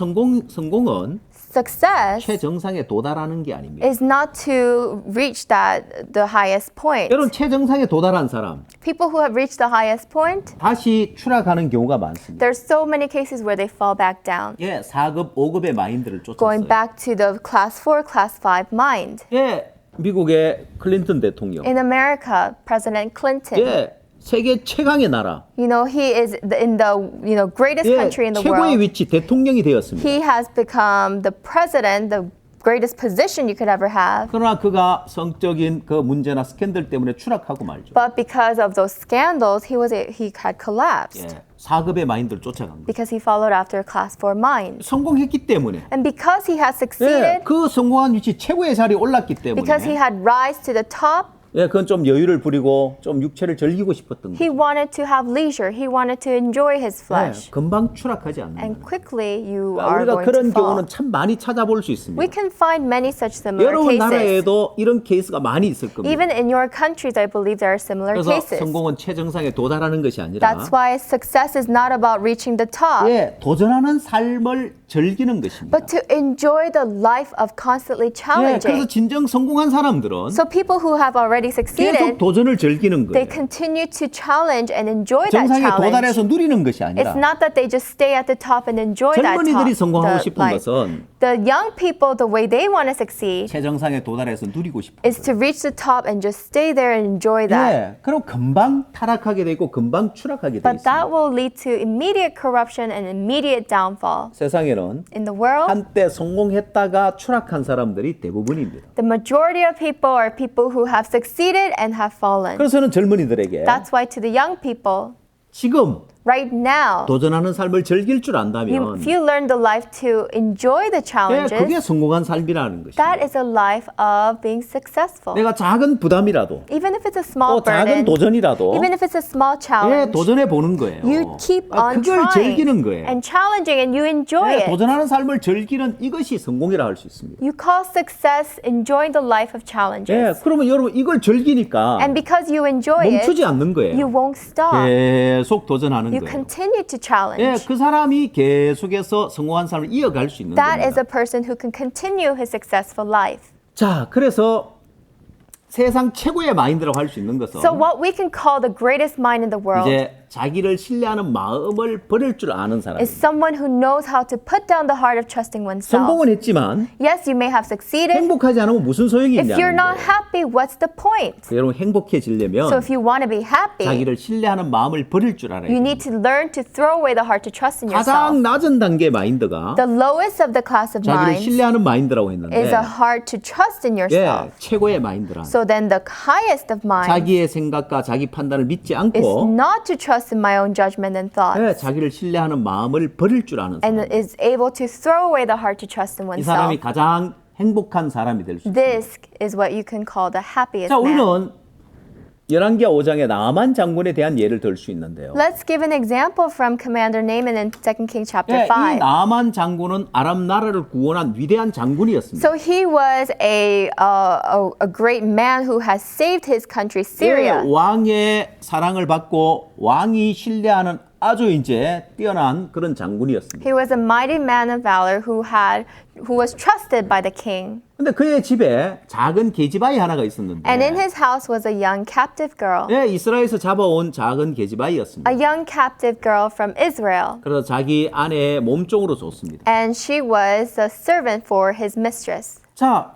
성공은 Success 최정상에 도달하는 게 아닙니다. is not to reach the highest point. 여러분 최정상에 도달한 사람 People who have reached the highest point, 다시 추락하는 경우가 많습니다. there's so many cases where they fall back down, 예, 4급, 5급의 마인드를 going 쫓았어요. back to the class 4, class 5 mind. 예, 미국의 클린턴 대통령. In America, President Clinton, 예, 세계 최강의 나라. you know, he is in the greatest 예, country in the 최고의 world. 위치 대통령이 되었습니다. He has become the president, the greatest position you could ever have. 그러나 그가 성적인 그 문제나 스캔들 때문에 추락하고 말죠. But because of those scandals, he had collapsed 예, 4급의 마인드를 쫓아간 거예요. because he followed after class 4 mind. 성공했기 때문에. And because he had 예, succeeded, 그 성공한 위치 최고의 자리에 올랐기 because he 때문에. had rise to the top, 예, 그건 좀 여유를 부리고 좀 육체를 즐기고 싶었던 he 거죠. wanted to have leisure. He wanted to enjoy his 예, flesh. 금방 추락하지 않는다. And quickly you are 우리가 going 그런 to fall. 경우는 참 많이 찾아볼 수 있습니다. We can find many such similar 여러분 cases. 나라에도 이런 케이스가 많이 있을 겁니다. Even in your countries, I believe there are similar 그래서 cases. 성공은 최정상에 도달하는 것이 아니라 That's why success is not about reaching the top, 예, 도전하는 삶을 즐기는 것입니다. but to enjoy the life of constantly 예, 그래서 challenging. 진정 성공한 사람들은 So people who have already 계속 succeeded, 도전을 즐기는 they 거예요. continue to challenge and enjoy that 정상에 challenge. 도달해서 누리는 것이 아니라 It's not that they just stay at the top and enjoy that 젊은이들이 top. 성공하고 싶은 life. 것은 The young people, the way they want to succeed 최정상에 도달해서 누리고 싶은 is to reach the top and just stay there and enjoy that. 예, 그럼 금방 타락하게 되고 금방 추락하게 돼 But that 있습니다. will lead to immediate corruption and immediate downfall. 세상에는 In the world, 한때 성공했다가 추락한 사람들이 대부분입니다. the majority of people are people who have succeeded and have fallen. 그래서는 젊은이들에게 That's why to the young people, 지금 right now, 도전하는 삶을 즐길 줄 안다면 if you learn the life to enjoy the 예, 그게 challenges, 성공한 삶이라는 것입니다. that is a life of being successful. 내가 작은 부담이라도 Even if it's a small 또 작은 burden, 도전이라도 even if it's a small 예, challenge, 도전해 보는 거예요. you keep 아, on 그걸 trying 즐기는 거예요. and challenging and you enjoy 예, it. 도전하는 삶을 즐기는 이것이 성공이라 할 수 있습니다. You call success enjoying the life of 예, challenges. 그러면 여러분 이걸 즐기니까 And because you enjoy 멈추지 it, 않는 거예요. you won't stop. 계속 도전하는 You 거예요. continue to 예, challenge. 그 사람이 계속해서 성공한 삶을 이어갈 수 있는 That is 겁니다. a person who can continue his successful life. 자, 그래서 세상 최고의 마인드라고 할 수 있는 것은 So what we can call the greatest mind in the world 이제 자기를 신뢰하는 마음을 버릴 줄 아는 사람. is someone who knows how to put down the heart of trusting oneself. 성공은 했지만 Yes, you may have succeeded. 행복하지 않으면 무슨 소용이 If you're 있냐는 not 거예요. happy, what's the point? 여러분 행복해지려면 So if you want to be happy, 자기를 신뢰하는 마음을 버릴 줄 알아야 you 돼요. need to learn to throw away the heart to trust in yourself. 가장 낮은 단계 마인드가 The lowest of the class of 자기를 minds 신뢰하는 마인드라고 했는데 is a heart to trust in 예, yourself. 최고의 마인드란 So then the highest of minds 자기의 생각과 자기 판단을 믿지 is 않고 not to trust in my own judgment and thoughts, 예, 자기를 신뢰하는 마음을 버릴 줄 아는 and 사람. is able to throw away the heart to trust in 이 사람이 oneself. 가장 행복한 사람이 될 수 있습니다. This is what you can call the happiest 자, man. 우리는 열왕기하 5장의 나만 장군에 대한 예를 들 수 있는데요. Let's give an example from Commander Naaman in 2 Kings chapter 예, 이 5. 나만 장군은 아람 나라를 구원한 위대한 장군이었습니다. So he was a great man who has saved his country, Syria. 예, 왕의 사랑을 받고 왕이 신뢰하는 아주 이제 뛰어난 그런 장군이었습니다. He was a mighty man of valor who was trusted by the king. 근데 그의 집에 작은 계집아이 하나가 있었는데 And in his house was a young captive girl, 예, 이스라엘에서 잡아온 작은 계집아이였습니다. a young captive girl from Israel. 그래서 자기 아내의 몸종으로 줬습니다. And she was a servant for his mistress. 자,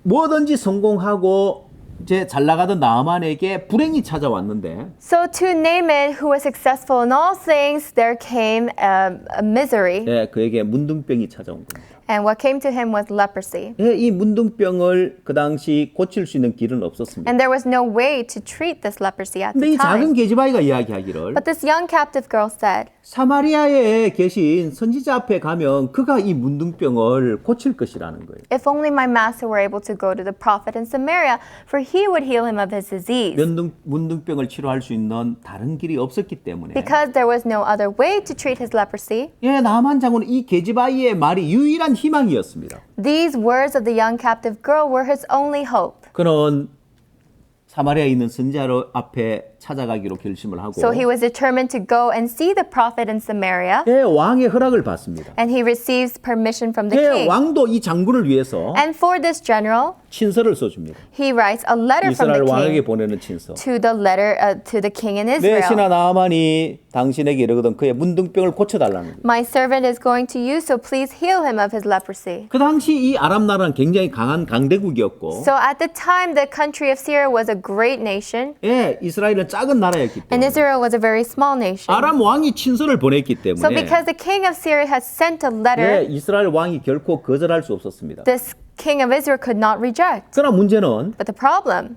뭐든지 성공하고 이제 잘 나가던 나만에게 불행이 찾아왔는데 So to Naaman, who was successful in all things, there came a misery. 예, 그에게 문둥병이 찾아온 겁니다. And what came to him was leprosy. 예, 이 문둥병을 그 당시 고칠 수 있는 길은 없었습니다. And there was no way to treat this leprosy at 근데 the 이 작은 time. 계집아이가 이야기하기를 But this young captive girl said, 사마리아에 계신 선지자 앞에 가면 그가 이 문둥병을 고칠 것이라는 거예요. If only my master were able to go to the prophet in Samaria, for he would heal him of his disease. 문둥병을 치료할 수 있는 다른 길이 없었기 때문에 Because there was no other way to treat his leprosy, 예, 나만 장군은 이 게지바이의 말이 유일한 희망이었습니다. these words of the young captive girl were his only hope. 그는 사마리아에 있는 선지자 앞에 찾아가기로 결심을 하고 So he was determined to go and see the prophet in Samaria, 예, 왕의 허락을 받습니다. and he receives permission from the 예, king. 왕도 이 장군을 위해서 And for this general, 친서를 써줍니다. he writes a letter from 이스라엘 the 왕에게 king 보내는 친서. to the king in 내 Israel. 신하 나아만이 당신에게 이르거든 그의 문둥병을 고쳐달라는 거예요. My servant is going to you, so please heal him of his leprosy. 그 당시 이 아람 나라는 굉장히 강한 강대국이었고 So at the time, the country of Syria was a great nation, 예, 이스라엘은 작은 나라였기 and 때문에 Israel was a very small nation. 아람 왕이 친서를 보냈기 So 때문에 because the king of Syria had sent a 예, letter, 이스라엘 왕이 결코 거절할 수 없었습니다. this king of Israel could not reject. 그러나 문제는 But the problem,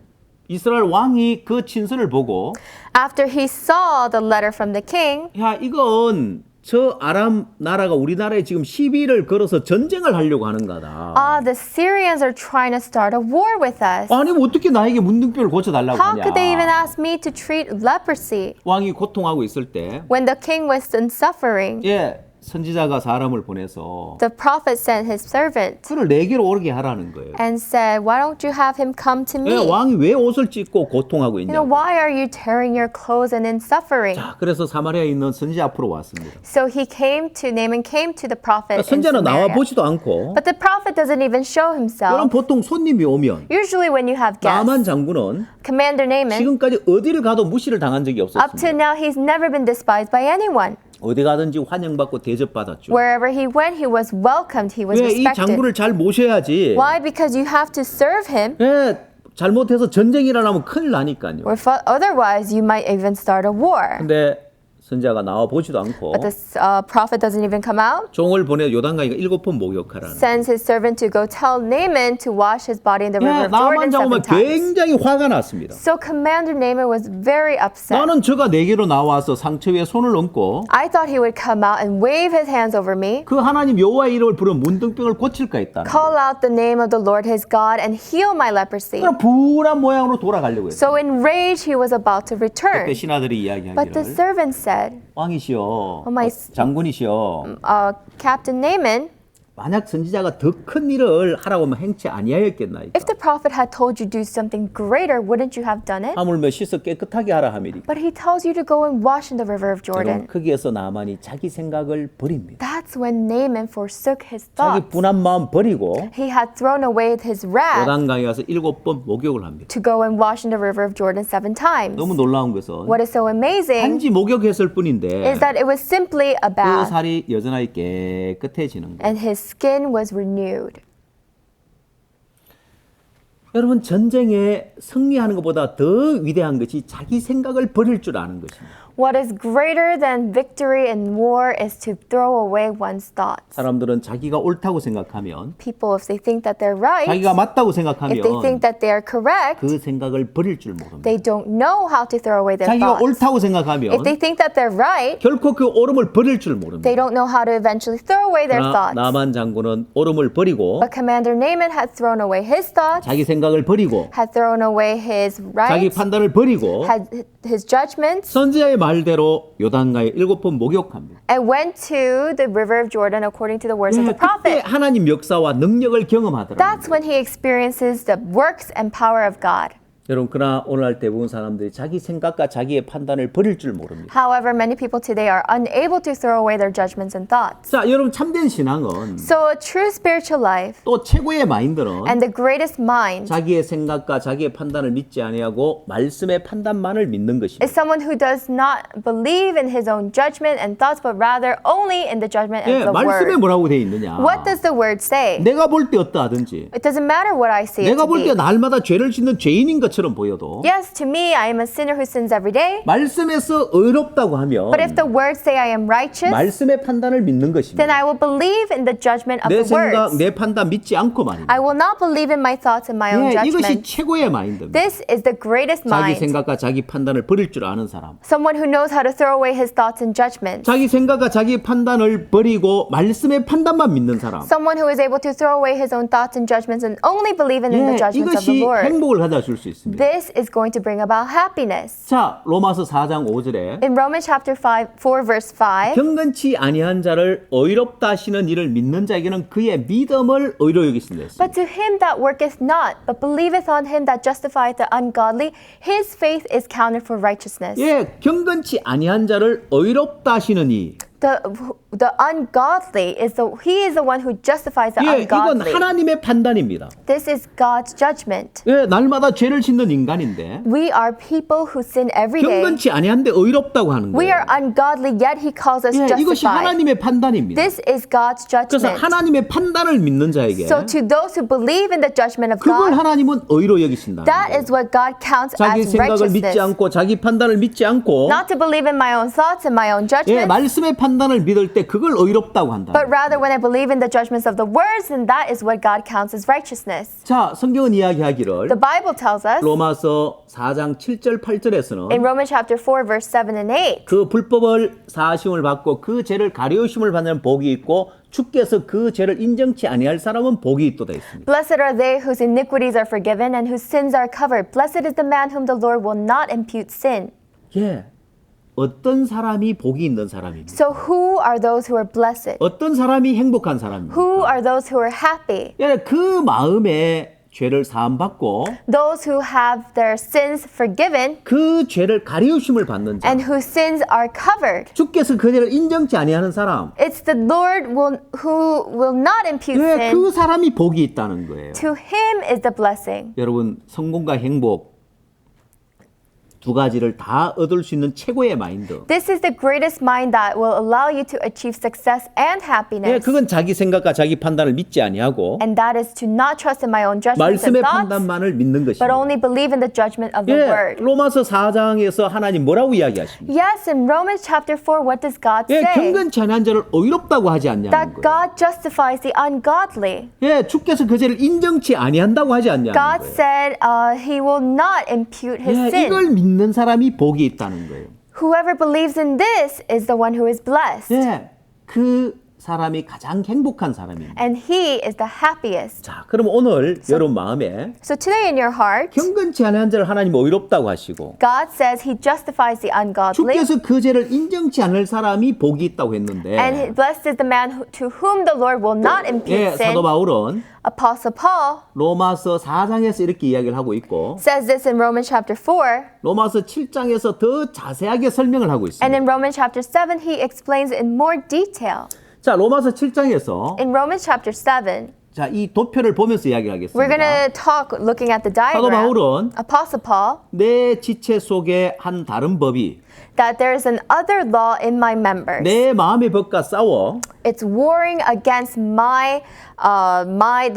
이스라엘 왕이 그 친서를 보고 after he saw the letter from the king, 야, 이건 저 아람 나라가 우리나라에 지금 시비를 걸어서 전쟁을 하려고 하는 거다. the Syrians are trying to start a war with us. 아니 어떻게 나에게 문둥병을 고쳐달라고 How could they even 하냐. ask me to treat leprosy 왕이 고통하고 있을 때 when the king was in suffering? 예, 선지자가 사람을 보내서 The prophet sent his servant 그를 내게로 오게 하라는 거예요. and said, "Why don't you have him come to 예, me? 왕이 왜 옷을 찢고 고통하고 You know, 있냐. why are you tearing your clothes and in suffering?" 자, 그래서 사마리아에 있는 선지자 앞으로 왔습니다. So Naaman came to the prophet in 선지자는 나와 Samaria. 보지도 않고 But the prophet doesn't even show 그럼 himself. 보통 손님이 오면 Usually when you have 나만 guests, 장군은 Commander Naaman, 지금까지 어디를 가도 무시를 당한 적이 up to 없었습니다. now, he's never been despised by anyone. 어디 가든지 환영받고 대접받았죠. Wherever he went, he was welcomed, he was 왜 이 respected. 장군을 잘 모셔야지. Why? Because you have to serve him, 예, 잘못해서 전쟁이 일어나면 큰일 나니까요. or otherwise you might even start a war. 근데 선지자가 나와 보지도 않고 But the prophet doesn't even come out. 종을 보내 요단강에 7번 목욕하라는. Sends his servant to go tell Naaman to wash his body in the 예, river of 나만 Jordan 잡으면 7 times. 굉장히 화가 났습니다. So Commander Naaman was very upset. 나는 저가 내게로 나와서 상처 위에 손을 얹고 I thought he would come out and wave his hands over me, 그 하나님 여호와의 이름을 부르면 문둥병을 고칠까 했다는. call out the name of the Lord his God, and heal my leprosy. 그럼 불안 모양으로 돌아가려고 했어요. So in rage he was about to 그때 return. 신하들이 But the 이야기하기를 servant said, 왕이시여, my- 장군이시여, Captain Naaman, 만약 선지자가 더 큰 일을 하라고 하면 행치 아니하였겠나이까. if the prophet had told you to do something greater, wouldn't you have done it? 하물며 씻어 깨끗하게 하라 하미리. But he tells you to go and wash in the river of 여러분, Jordan. 거기에서 나만이 자기 생각을 버립니다. That's when Naaman forsook his 자기 thoughts. 분한 마음 버리고 He had thrown away his wrath 요단강에 가서 7번 목욕을 합니다. to go and wash in the river of Jordan 7 times. 너무 놀라운 것은 What is so amazing 단지 목욕했을 뿐인데 is that it was simply a 그 bath, 살이 여전하게 깨끗해지는 거예요. and his skin was renewed. 여러분, 전쟁에 승리하는 것보다 더 위대한 것이 자기 생각을 버릴 줄 아는 것입니다. What is greater than victory in war is to throw away one's thoughts. 사람들은 자기가 옳다고 생각하면, People, if they think that they're right, 자기가 맞다고 if they 생각하면 think that they are correct, 그 생각을 버릴 줄 모릅니다. they don't know how to throw away their 자기가 thoughts. 옳다고 생각하면 If they think that they're right, 결코 그 옳음을 버릴 줄 모릅니다. they don't know how to eventually throw away their 그러나 thoughts. 나만 장군은 옳음을 버리고 But Commander Naaman had thrown away his thoughts, 자기 생각을 버리고 had thrown away his 자기 rights, 판단을 버리고 had his judgments, 선지자의 말대로 요단강에 7번 목욕합니다. and went to the river of Jordan according to the words of 예, the 그때 prophet. 하나님 역사와 능력을 경험하더라고요. That's when he experiences the works and power of God. 여러분, 그러나 오늘날 대부분 사람들이 자기 생각과 자기의 판단을 버릴 줄 모릅니다. However, many people today are unable to throw away their judgments and thoughts. 자, 여러분, 참된 신앙은 So a true spiritual life 또 최고의 마인드는 and the greatest mind 자기의 생각과 자기의 판단을 믿지 아니하고 말씀의 판단만을 믿는 것입니다. is someone who does not believe in his own judgment and thoughts, but rather only in the judgment 예, of the 말씀에 word. 뭐라고 되어 있느냐? What does the word say? 내가 볼 때 어떠하든지 It doesn't matter what I see it 내가 to 볼 때 be. 날마다 죄를 짓는 죄인인 것처럼 것처럼 보여도 Yes, to me, I am a sinner who sins every day. 말씀에서 의롭다고 하면 But if the words say I am righteous, 말씀의 판단을 믿는 then 것입니다. I will believe in the judgment of 내 the 생각, words. 내 판단 믿지 않고 말입니다. I will not believe in my thoughts and my own 예, 이것이 judgment. 최고의 마인드입니다. This is the greatest 자기 mind. 생각과 자기 판단을 버릴 줄 아는 사람. Someone who knows how to throw away his thoughts and judgments. 자기 생각과 자기 판단을 버리고 말씀의 판단만 믿는 사람. Someone who is able to throw away his own thoughts and judgments and only believe in the 예, judgments of the 이것이 Lord. 행복을 가져다 줄 수 있습니다. This is going to bring about happiness. 자, 로마서 4장 5절에 In Romans chapter 4 verse 5, 경건치 아니한 자를 의롭다 하시는 이를 믿는 자에게는 그의 믿음을 의로 여기신다. but to him that worketh not, but believeth on him that justifieth the ungodly, his faith is counted for righteousness. 예, 경건치 아니한 자를 의롭다 하시느니. The ungodly is he is the one who justifies the 예, 이건 ungodly. 하나님의 판단입니다. This is God's judgment. 예, 날마다 죄를 짓는 인간인데 We are people who sin every day. 경건치 아니한데 의롭다고 하는 We 거예요. are ungodly, yet he calls us 예, 이것이 justified. 하나님의 판단입니다. This is God's 그래서 judgment. 하나님의 판단을 믿는 자에게 So to those who believe in the judgment of 그걸 God, 하나님은 의로 여기신다. that is what God counts 자기 as 생각을 믿지 righteousness. 않고 자기 판단을 믿지 않고 Not to believe in my own thoughts and my own 예, judgments, 말씀의 판단을 믿을 때 그걸 의롭다고 한다. but rather when I believe in the judgments of the words, then that is what God counts as righteousness. 자, 성경은 이야기하기를 The Bible tells us 로마서 4장 7절 8절에서는 in Romans chapter 4 verse 7 and 8, 그 불법을 사하심을 받고 그 죄를 가리우심을 받는 복이 있고 주께서 그 죄를 인정치 아니할 사람은 복이 있도다 했습니다. Blessed are they whose iniquities are forgiven and whose sins are covered. Blessed is the man whom the Lord will not impute sin. 예, 어떤 사람이 복이 있는 사람입니다. So who are those who are blessed? 어떤 사람이 행복한 사람입니다. Who are those who are happy? 예, 그 마음에 죄를 사함받고 Those who have their sins forgiven 그 죄를 가리우심을 받는 자. and whose sins are covered. 주께서 그 죄를 인정치 아니하는 사람. It's the Lord who will not impute 예, sin. 그 사람이 복이 있다는 거예요. To him is the blessing. 여러분, 성공과 행복 두 가지를 다 얻을 수 있는 최고의 마인드. This is the greatest mind that will allow you to achieve success and 예, happiness. 그건 자기 생각과 자기 판단을 믿지 아니하고 And that is to not trust in my own judgments and 말씀의 thoughts, 판단만을 믿는 but 것입니다. only believe in the judgment of the 예, word. 로마서 4장에서 하나님 뭐라고 이야기하십니까? Yes, in Romans chapter 4, what does God 예, say? 경건치 아니한 자를 의롭다고 하지 않냐는 That 거예요. God justifies the ungodly. 예, 주께서 그 죄를 인정치 아니한다고 하지 않냐는 God 거예요. said he will not impute his 예, sin. 이걸 믿는 사람이 복이 있다는 거예요. Whoever believes in this is the one who is blessed. 예, 그 사람이 가장 행복한 사람입니다. And he is the happiest. 자, 그럼 오늘 여러분 마음에 So today in your heart, 경건치 않은 자를 하나님 의롭다고 하시고 God says he justifies the ungodly. 주께서 그 죄를 인정치 않을 사람이 복이 있다고 했는데 And blessed is the man to whom the Lord will not impute 예, sin. 사도 바울은 Apostle Paul 로마서 4장에서 이렇게 이야기를 하고 있고 says this in Romans chapter 4. 로마서 7장에서 더 자세하게 설명을 하고 And 있습니다. in Romans chapter 7, he explains in more detail. 자, 로마서 7장에서 In Romans chapter 7, 자, 이 도표를 보면서 이야기를 we're going 하겠습니다. to talk looking at the 사도 diagram. 바울은 Apostle Paul, 내 지체 속에 한 다른 법이 that there is an other law in my members. 내 마음의 법과 싸워 It's warring against the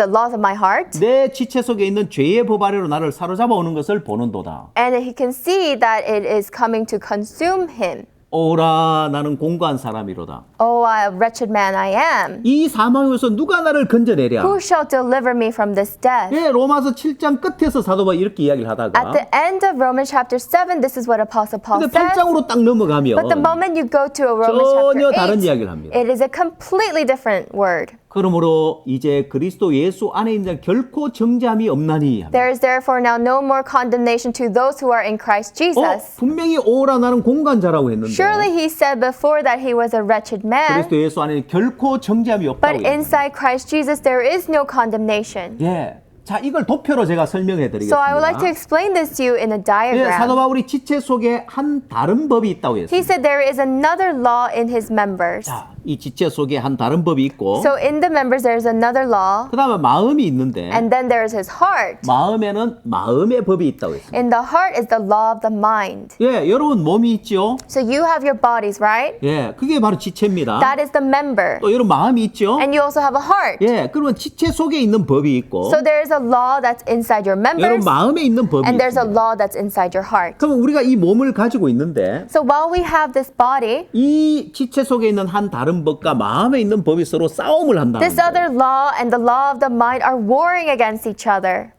laws of my heart. 내 지체 속에 있는 죄의 법 아래로 나를 사로잡아 오는 것을 보는도다. And he can see that it is coming to consume him. 오라, 나는 공고한 사람이로다. Oh, wretched man I am. 이 사망에서 누가 나를 건져내랴? Who shall deliver me from this death? 예, 로마서 7장 끝에서 사도 바울이 이렇게 이야기를 At 하다가 the end of Romans chapter 7, this is what Apostle Paul 근데 says. 8장으로 딱 넘어가면 But the moment you go to Romans 전혀 다른 chapter 이야기를 8, 합니다. it is a completely different word. 그러므로 이제 그리스도 예수 안에 있는 자 결코 정죄함이 없나니 합니다. There is therefore now no more condemnation to those who are in Christ Jesus. 분명히 오라 나는 공고한 자라고 했는데 Surely he said before that he was a wretched man, 그리스도 예수 안에 결코 정죄함이 없다고 but 했습니다. inside Christ Jesus there is no condemnation. 예. 자, 이걸 도표로 제가 설명해 So I would like to 드리겠습니다. explain this to you in a 예, 사도 diagram. 바울이 지체 속에 한 다른 법이 있다고 He 했습니다. said there is another law in his members. 자, 이 지체 속에 한 다른 법이 있고 So in the members, there's another law, 그다음에 마음이 있는데 and then there's his heart. 마음에는 마음의 법이 있다고 했습니다. In the heart is the law of the mind. 예, 여러분 몸이 있죠? So you have your bodies, right? 예, 그게 바로 지체입니다. That is the member. 또 여러분 마음이 있죠? And you also have a heart. 예, 그러면 지체 속에 있는 법이 있고 So there is a law that's inside your 여러분 members, 마음에 있는 법이 and there's a 있습니다. law that's inside your heart. 그러면 우리가 이 몸을 가지고 있는데 So while we have this body, 이 지체 속에 있는 한 다른 법과 마음에 있는 법이 서로 싸움을 한다는 this 거예요. other law and the law of the mind are warring against each other.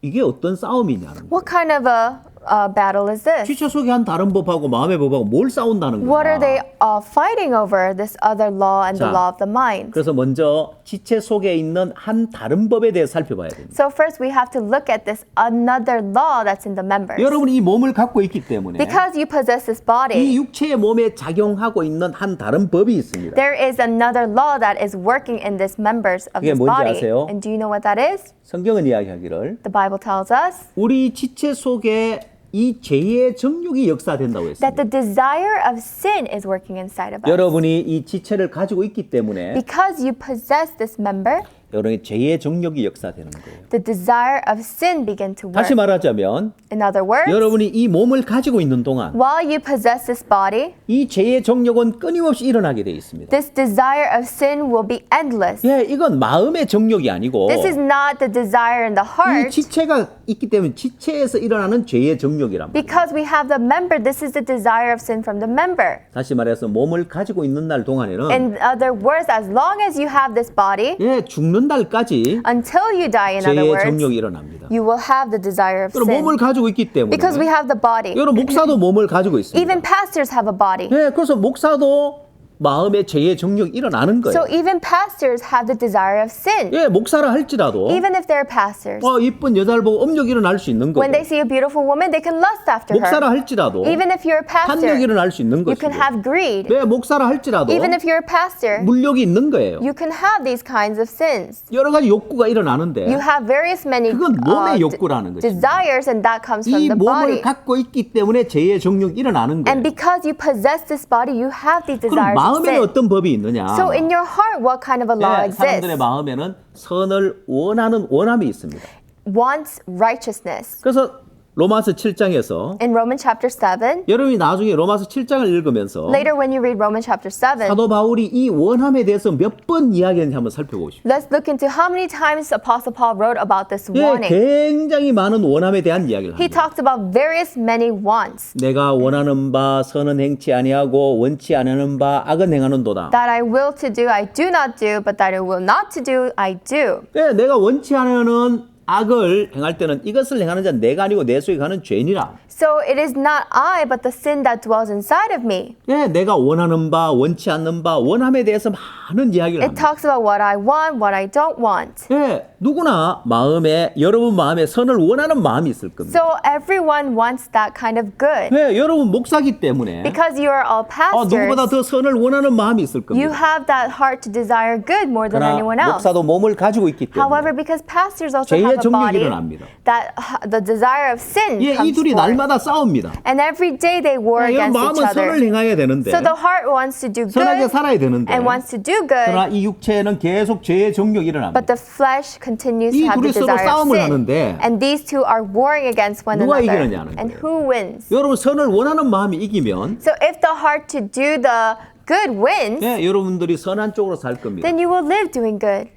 이게 어떤 싸움이냐는 거예요. What kind of a battle is this? 지체 속에 한 다른 법하고 마음의 법하고 뭘 싸운다는 What are they 거야. fighting over, this other law and the 자, law of the mind? 그래서 먼저 지체 속에 있는 한 다른 법에 대해 살펴봐야 됩니다. So first we have to look at this another law that's in the members. 여러분이 이 몸을 갖고 있기 때문에 Because you possess this 이 body, 육체의 몸에 작용하고 있는 한 다른 법이 있습니다. there is another law that is working in this members of 그게 this 뭔지 body. 아세요? And do you know what that is? 성경은 이야기하기를 The Bible tells us 우리 지체 속에 이 죄의 정욕이 역사된다고 that the 했습니다. desire of sin is working inside of us. 여러분이 이 지체를 가지고 있기 때문에 Because you possess this member, 여러분의 죄의 정욕이 역사되는 거예요. the desire of sin begin to work. 다시 말하자면 In other words, 여러분이 이 몸을 가지고 있는 동안 while you possess this body, 이 죄의 정욕은 끊임없이 일어나게 되어 있습니다. this desire of sin will be endless. 예, 이건 마음의 정욕이 아니고 This is not the desire in the 이 heart. 지체가 있기 때문에 지체에서 일어나는 죄의 정욕이란 말이에요. Because we have the member, this is the desire of sin from the member. 다시 말해서 몸을 가지고 있는 날 동안에는 In other words, as long as you have this body, 예, 죽는 날까지 until you die, in other 죄의 words, 정욕이 일어납니다. you will have the desire of 그럼 몸을 sin. 가지고 있기 때문에 Because we have the body. 여러분 목사도 몸을 가지고 있습니다. Even pastors have a body. 예, 그래서 목사도 마음의 죄의 정욕이 일어나는 거예요. So even pastors have the desire of sin. 예, 목사라 할지라도 Even if they're pastors. 이쁜 여자를 보고 음욕이 일어날 수 있는 거고 When they see a beautiful woman, they can lust after 목사라 her. 할지라도 Even if you're a pastor, 탐욕이 일어날 수 있는 you 것이고 can have greed. 예, 목사라 할지라도 Even if you're a pastor, 물욕이 있는 거예요. you can have these kinds of sins. 여러 가지 욕구가 일어나는데 You have various many 그건 몸의 욕구라는 것입니다. desires, and that comes from 이 the 몸을 body. 갖고 있기 때문에 죄의 정욕이 일어나는 거예요. And because you possess this body, you have these 그럼 desires of 마음에는 sin. 어떤 법이 있느냐? So in your heart, what kind of a law 예, 사람들의 exists? 마음에는 선을 원하는 원함이 있습니다. Wants righteousness. 그래서 로마서 7장에서 In Romans chapter 7, 여러분이 나중에 로마서 7장을 읽으면서 later when you read Romans chapter 7, 사도 바울이 이 원함에 대해서 몇 번 이야기했는지 한번 살펴보십시오. let's look into how many times Apostle Paul wrote about this 예, wanting. 굉장히 많은 원함에 대한 이야기를 He 합니다. talks about various many wants. 내가 원하는 바 선은 행치 아니하고 원치 아니하는 바 악은 행하는도다. That I will to do, I do not do, but that I will not to do, I do. 예, 내가 원치 않으는 악을 행할 때는 이것을 행하는 자는 내가 아니고 내 속에 가는 죄니라. So it is not I, but the sin that dwells inside of me. 예, 내가 원하는 바, 원치 않는 바, 원함에 대해서 많은 이야기를 It 합니다. talks about what I want, what I don't want. 예, 누구나 마음에 여러분 마음에 선을 원하는 마음이 있을 겁니다. So everyone wants that kind of good. 예, 여러분 목사기 때문에 Because you are all 누구보다 pastors, 더 선을 원하는 마음이 있을 you 겁니다. have that heart to desire good more than 그러나 anyone else. 목사도 몸을 가지고 있기 However, 때문에 because pastors also 죄의 have a 정욕이 body, 일어납니다. that the desire of sin 예, 이 comes 둘이 forth. 날마다 싸웁니다. And every day they war 예, against 마음은 each other. 선을 행해야 되는데 So the heart wants to do 선하게 good 살아야 되는데 and wants to do 그러나 good, 이 육체에는 계속 죄의 정욕이 일어납니다. but the flesh continues 이 to have the 둘이 서로 desire of 싸움을 sin. 하는데 And these two are warring against one 누가 another. 이기느냐는 And 거예요. who wins? 여러분 선을 원하는 마음이 이기면 So if the heart to do the good wins, 예, 여러분들이 선한 쪽으로 살 겁니다. then you will live doing good.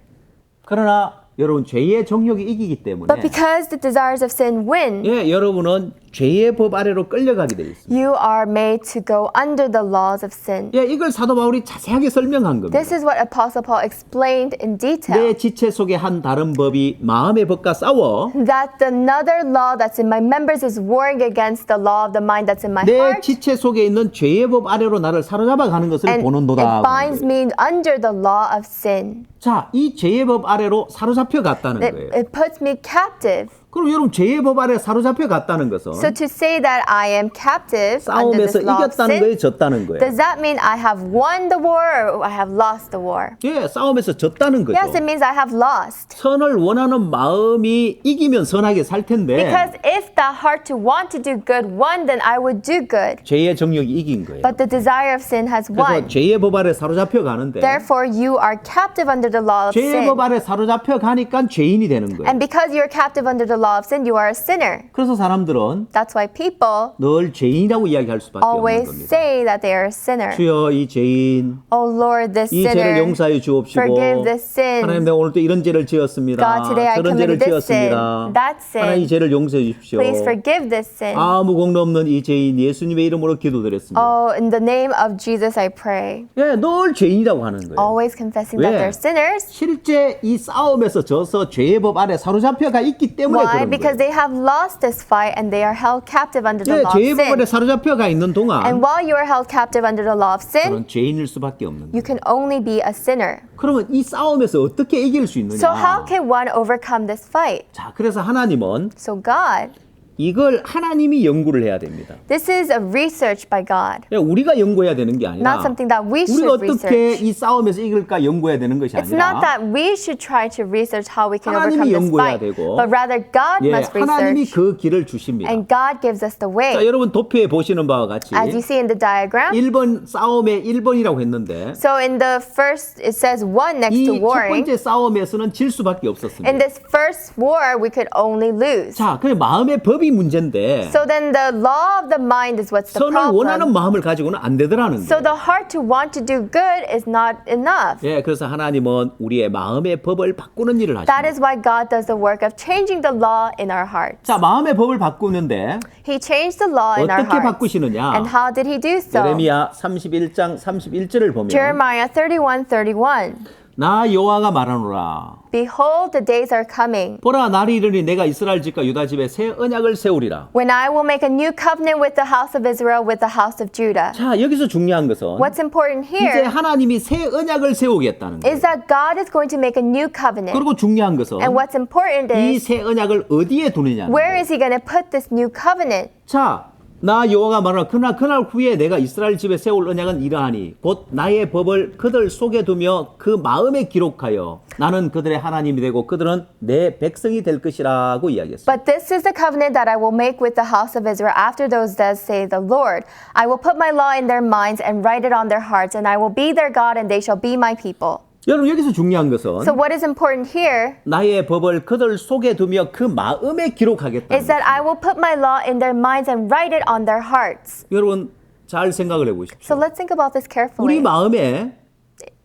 그러나 여러분 죄의 정욕이 이기기 때문에 But because the desires of sin win, 예, 여러분은 죄의 법 아래로 끌려가게 되어 있습니다. you are made to go under the laws of sin. 예, 이걸 사도 바울이 자세하게 설명한 겁니다. This is what Apostle Paul explained in detail. 내 지체 속에 한 다른 법이 마음의 법과 싸워 That another law that's in my members is warring against the law of the mind that's in my 내 heart. 지체 속에 있는 죄의 법 아래로 나를 사로잡아 가는 것을 And 보는도다. it binds me under the law of sin. 자, 이 죄의 법 아래로 사로잡혀 갔다는 It, 거예요. it puts me captive. 그럼 여러분 죄의 법 아래 사로잡혀 갔다는 것은 So to say that I am captive under 싸움에서 this law of 이겼다는 sin, 거예요, 졌다는 거예요? does that mean I have won the war or I have lost the war? 예, 싸움에서 졌다는 거죠. Yes, it means I have lost. 선을 원하는 마음이 이기면 선하게 살 텐데 Because if the heart to want to do good won, then I would do good. 죄의 정욕이 이긴 거예요. But the desire of sin has 그래서 won. 죄의 법 아래 사로잡혀 가는데 Therefore, you are captive under the law of 죄의 법 sin. 아래 사로잡혀 가니까 죄인이 되는 거예요. And because you're captive under the law of sin, you are a sinner. 그래서 사람들은 That's why people 늘 죄인이라고 이야기할 수밖에 없는 always 겁니다. say that they are a sinner. 주여 이 죄인 Oh Lord, this 이 죄를 sinner, 용서해 주옵시고 forgive this sin. 하나님 내가 오늘 또 이런 죄를 지었습니다. God, today I 저런 죄를 committed this sin, 지었습니다. that sin. 하나님 이 죄를 용서해 주십시오. Please forgive this sin. 아무 공로 없는 이 죄인 예수님의 이름으로 기도드렸습니다. Oh, in the name of Jesus, I pray. 예, 늘 죄인이라고 하는 거예요. Always confessing that 왜? they're sinners. 실제 이 싸움에서 져서 죄의 법 아래 사로잡혀가 있기 때문에 Why? 그런 Because 거예요. they have lost this fight and they are held captive under the 예, law of 죄의 법 아래 sin. 사로잡혀가 있는 동안 And while you are held captive under the law of sin, 그런 죄인일 수밖에 없는 you 거예요. can only be a sinner. 그러면 이 싸움에서 어떻게 이길 수 있느냐? So how can one overcome this fight? 자, 그래서 하나님은 So God, 이걸 하나님이 연구를 해야 됩니다. this is a research by God. 우리가 연구해야 되는 게 아니라 Not something that we 우리가 should 어떻게 research. 이 싸움에서 이길까 연구해야 되는 것이 It's not 아니라 that we should try to research how we can overcome 하나님이 this 연구해야 fight, 되고, but rather God 예, must 하나님이 research 그 길을 주십니다. and God gives us the 자, way. 여러분 도표에 보시는 바와 같이 As you see in the diagram, 1번 싸움에 1번이라고 했는데 so in the first, it says one next to 이 첫 warring. 번째 싸움에서는 질 수밖에 없었습니다. In this first war, we could only lose. 자, 그래 마음의 법이 문제인데 So then the law of the mind is what's the 선을 원하는 problem. 마음을 가지고는 안 되더라는 So 거예요. the heart to want to do good is not enough. 예, 그래서 하나님은 우리의 마음의 법을 바꾸는 일을 That 하십니다. is why God does the work of changing the law in our hearts. 자, 마음의 법을 바꾸는데 He changed the law in our 어떻게 hearts. 바꾸시느냐? And how did he do so? 예레미야 31장 31절을 보면 Jeremiah 31:31. 나 여호와가 말하노라. Behold, the days are coming 보라 날이 이르니 내가 이스라엘 집과 유다 집에 새 언약을 세우리라. when I will make a new covenant with the house of Israel, with the house of Judah. 자, 여기서 중요한 것은 What's important 이제 here 하나님이 새 언약을 세우겠다는 거예요. is that God is going to make a new covenant. 그리고 중요한 것은 And what's important 이 is 새 언약을 어디에 두느냐. where is he going to put this new covenant? 자, 나 여호와가 말하노라. 그러나 그날 후에 내가 이스라엘 집에 세울 언약은 이러하니 곧 나의 법을 그들 속에 두며 그 마음에 기록하여 나는 그들의 하나님이 되고 그들은 내 백성이 될 것이라고 이야기했어요. But this is the covenant that I will make with the house of Israel after those days, say the Lord. I will put my law in their minds and write it on their hearts, and I will be their God, and they shall be my people. 여러분 여기서 중요한 것은 So what is important here 나의 법을 그들 속에 두며 그 마음에 기록하겠다. is that I will put my law in their minds and write it on their hearts. 여러분 잘 생각을 해보십시오. So let's think about this 우리 carefully. 마음에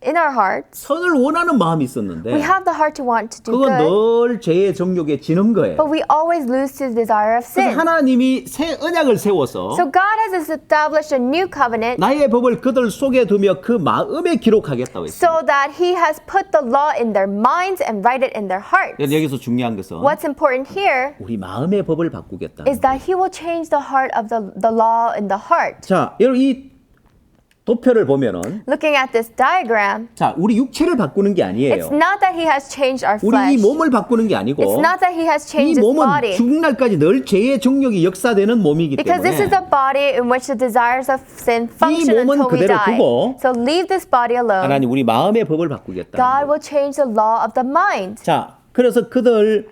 In our hearts, 선을 원하는 마음이 있었는데 we have the heart to want to do 그건 good, 늘 죄의 정욕에 지는 거예요. but we always lose to the desire of 그래서 sin. 하나님이 새 언약을 세워서 So God has established a new covenant 나의 법을 그들 속에 두며 그 마음에 기록하겠다고 했어요. so that He has put the law in their minds and write it in their hearts. 여기서 중요한 것은 What's important here 우리 마음의 법을 바꾸겠다. is that He will change the heart of the law in the heart. 자, 여러분 이 도표를 보면은 Looking at this diagram, 자, 우리 육체를 바꾸는 게 아니에요. it's not that He has changed our 우리 이 flesh. 몸을 바꾸는 게 아니고 It's not that He has 이 changed His 몸은 body. 죽는 날까지 늘 죄의 정욕이 역사되는 몸이기 Because this is 때문에 a body in which the desires of sin function 몸은 until we 그대로 die. 두고 So leave this body alone. 하나님 우리 마음의 법을 바꾸겠다. God will change the law of the mind. 자, 그래서 그들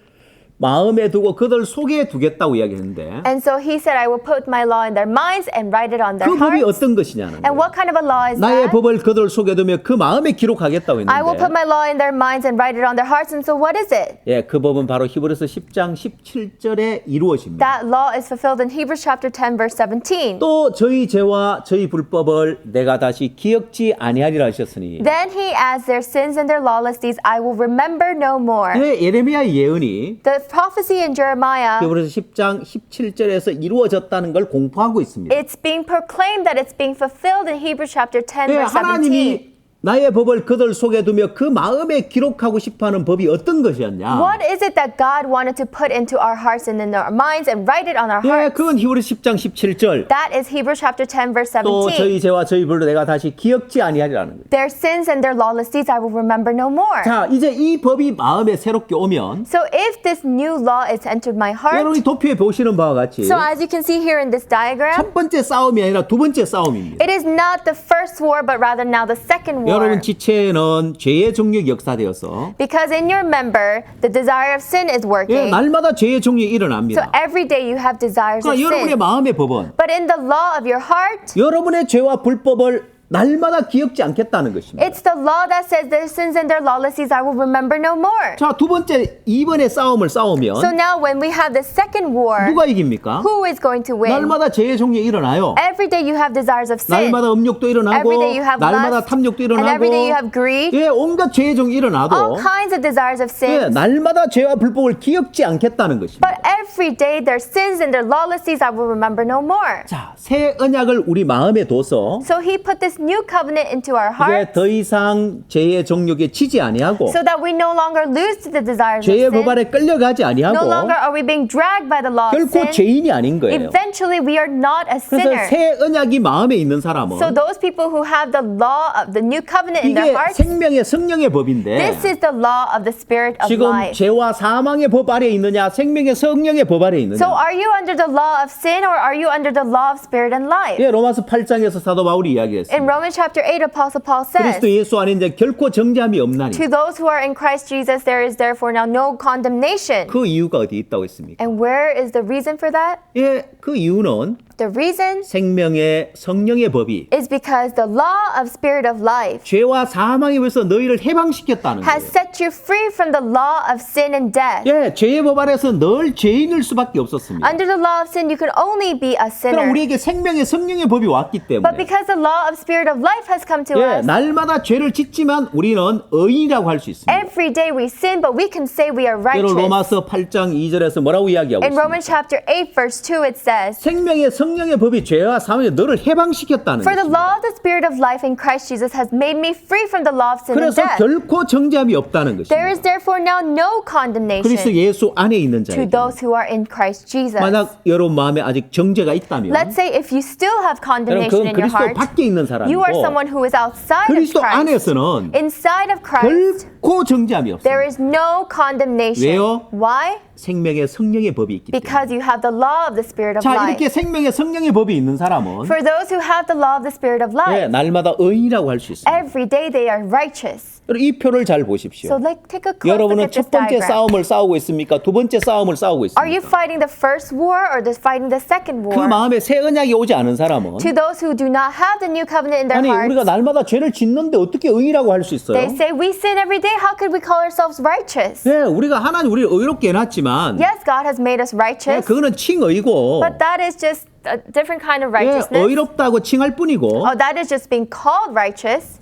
마음에 두고 그들 속에 두겠다고 이야기했는데 And so He said, I will put my law in their minds and write it on their 그 법이 hearts. 어떤 것이냐는 And 거예요. what kind of a law is 나의 that? 법을 그들 속에 두며 그 마음에 기록하겠다고 I will put 했는데 my law in their minds and write it on their hearts. And so what is it? 예, 그 법은 바로 히브리서 10장 17절에 이루어집니다. That law is fulfilled in Hebrews chapter 10 verse 17. 또 저희 죄와 저희 불법을 내가 다시 기억지 아니하리라 하셨으니 Then He adds their sins and their lawless deeds I will remember no more. 예, 예레미야의 예언이 The prophecy in Jeremiah, 히브리서 10장 17절에서 이루어졌다는 걸 공포하고 있습니다. it's being proclaimed that it's being fulfilled in Hebrews chapter 10 예, verse 17. 하나님이 나의 법을 그들 속에 두며 그 마음에 기록하고 싶어하는 법이 어떤 것이었냐? What is it that God wanted to put into our hearts and in our minds and write it on our 예, hearts? 그건 히브리 10장 17절. That is Hebrews chapter 10 verse 또 17. 저희 죄와 저희 불로 내가 다시 기억지 아니하리라는 거예요. Their sins and their lawless deeds I will remember no more. 자, 이제 이 법이 마음에 새롭게 오면 So if this new law is entered my heart, 여러분이 도표에 보시는 바와 같이 so as you can see here in this diagram, 첫 번째 싸움이 아니라 두 번째 싸움입니다. it is not the first war but rather now the second war. 여러분 지체는 죄의 종력이 역사되어서 Because in your member, the desire of sin is 예, working. 날마다 죄의 종력이 So 일어납니다. every day you have desires of 그러니까 여러분의 sin. 마음의 법은 But in the law of your heart, 여러분의 죄와 불법을 날마다 기억지 않겠다는 것입니다. it's the law that says their sins and their lawless deeds I will remember no more. 자, 두 번째 2번의 싸움을 싸우면 So now when we have the second war, 누가 이깁니까? who is going to win? 날마다 죄의 종력이 일어나요. Every day you have desires of sin. 날마다 음욕도 일어나고 Every day you have 날마다 lust. 탐욕도 And every day you have 일어나고 greed. 예, 온갖 죄의 종이 일어나도 All kinds of desires of 예, sin. 날마다 죄와 불법을 기억지 않겠다는 것입니다. But every day their sins and their lawless deeds I will remember no more. 자, 새 언약을 우리 마음에 둬서 So he put this new covenant into our 이제 heart 더 이상 죄의 종력에 치지 아니하고 so that we no longer lose to the desires of 죄의 sin. 법 아래 끌려가지 No 아니하고 longer are we being dragged by the law of 결코 sin. 죄인이 아닌 거예요. Eventually we are not a 그래서 sinner. 새 언약이 마음에 있는 사람은 So those people who have the law of the new covenant in 이게 their hearts, 생명의 성령의 법인데 this is the law of the spirit of 지금 life. 죄와 사망의 법 아래 있느냐 생명의 성령의 법 아래 있느냐. So are you under the law of sin or are you under the law of spirit and life? 예, 로마서 8장에서 사도 바울이 In 이야기했습니다. Romans chapter 8, Apostle Paul says, 그리스도 예수 안에 이제 결코 정죄함이 없나니. to those who are in Christ Jesus, there is therefore now no condemnation. 그 이유가 어디 있다고 했습니까? And where is the reason for that? 예, 그 이유는 The reason 생명의 성령의 법이 is because the law of spirit of life 죄와 사망에 의해서 너희를 해방시켰다는 has 거예요. set you free from the law of sin and death. 예, 죄의 법 아래서 늘 죄인일 수밖에 없었습니다. Under the law of sin, you can only be a 그럼 sinner. 우리에게 생명의 성령의 법이 왔기 But 때문에 because the law of spirit of life has come to 예, us, 날마다 죄를 짓지만 우리는 의인이라고 할 수 있습니다. every day we sin, but we can say we are 여러분 righteous. 로마서 8장 2절에서 뭐라고 이야기하고 In Romans 있습니까? chapter 8, verse 2, it says, 생명의 성령의 법이 죄와 사망에 너를 해방시켰다는 for the 것입니다. law of the spirit of life in Christ Jesus has made me free from the law of sin and 그래서 death. 결코 정죄함이 없다는 There 것입니다. is therefore now no 그리스도 condemnation 예수 안에 있는 to 자에게 those who are in Christ Jesus. 만약 여러분 마음에 아직 정죄가 있다면 Let's say if you still have 여러분 condemnation 그건 in your 그리스도 heart, 밖에 있는 you are 사람이고 someone who is outside of 그리스도 Christ. 안에서는 Inside of Christ, 결코 정죄함이 there 없습니다. is no condemnation. 왜요? Why? 생명의 성령의 법이 있기 때문에. Because you have the law of the spirit of 자, life. 이렇게 생명의 성령의 법이 있는 사람은 For those who have the law of the spirit of 예, life, 날마다 의인이라고 할 수 있습니다. every day they are righteous. 여러분, 이 표를 잘 So 보십시오. take a close look 여러분은 at this 첫 번째 diagram. 싸움을 싸우고 있습니까? 두 번째 싸움을 싸우고 Are you 있습니까? fighting the first war or fighting the second 그 war? 마음에 새 언약이 오지 않은 사람은 To those who do not have the new covenant in their 아니 우리가 hearts, 날마다 죄를 짓는데 어떻게 의인이라고 할 수 있어요? they say we sin every day. How could we call ourselves righteous? 네, 우리가 하나님 우리를 의롭게 해놨지만 Yes, God has made us 네, righteous, 그거는 칭의고 but that is just a different kind of 예, righteousness. 의롭다고 칭할 뿐이고 Oh, that is just being called righteous.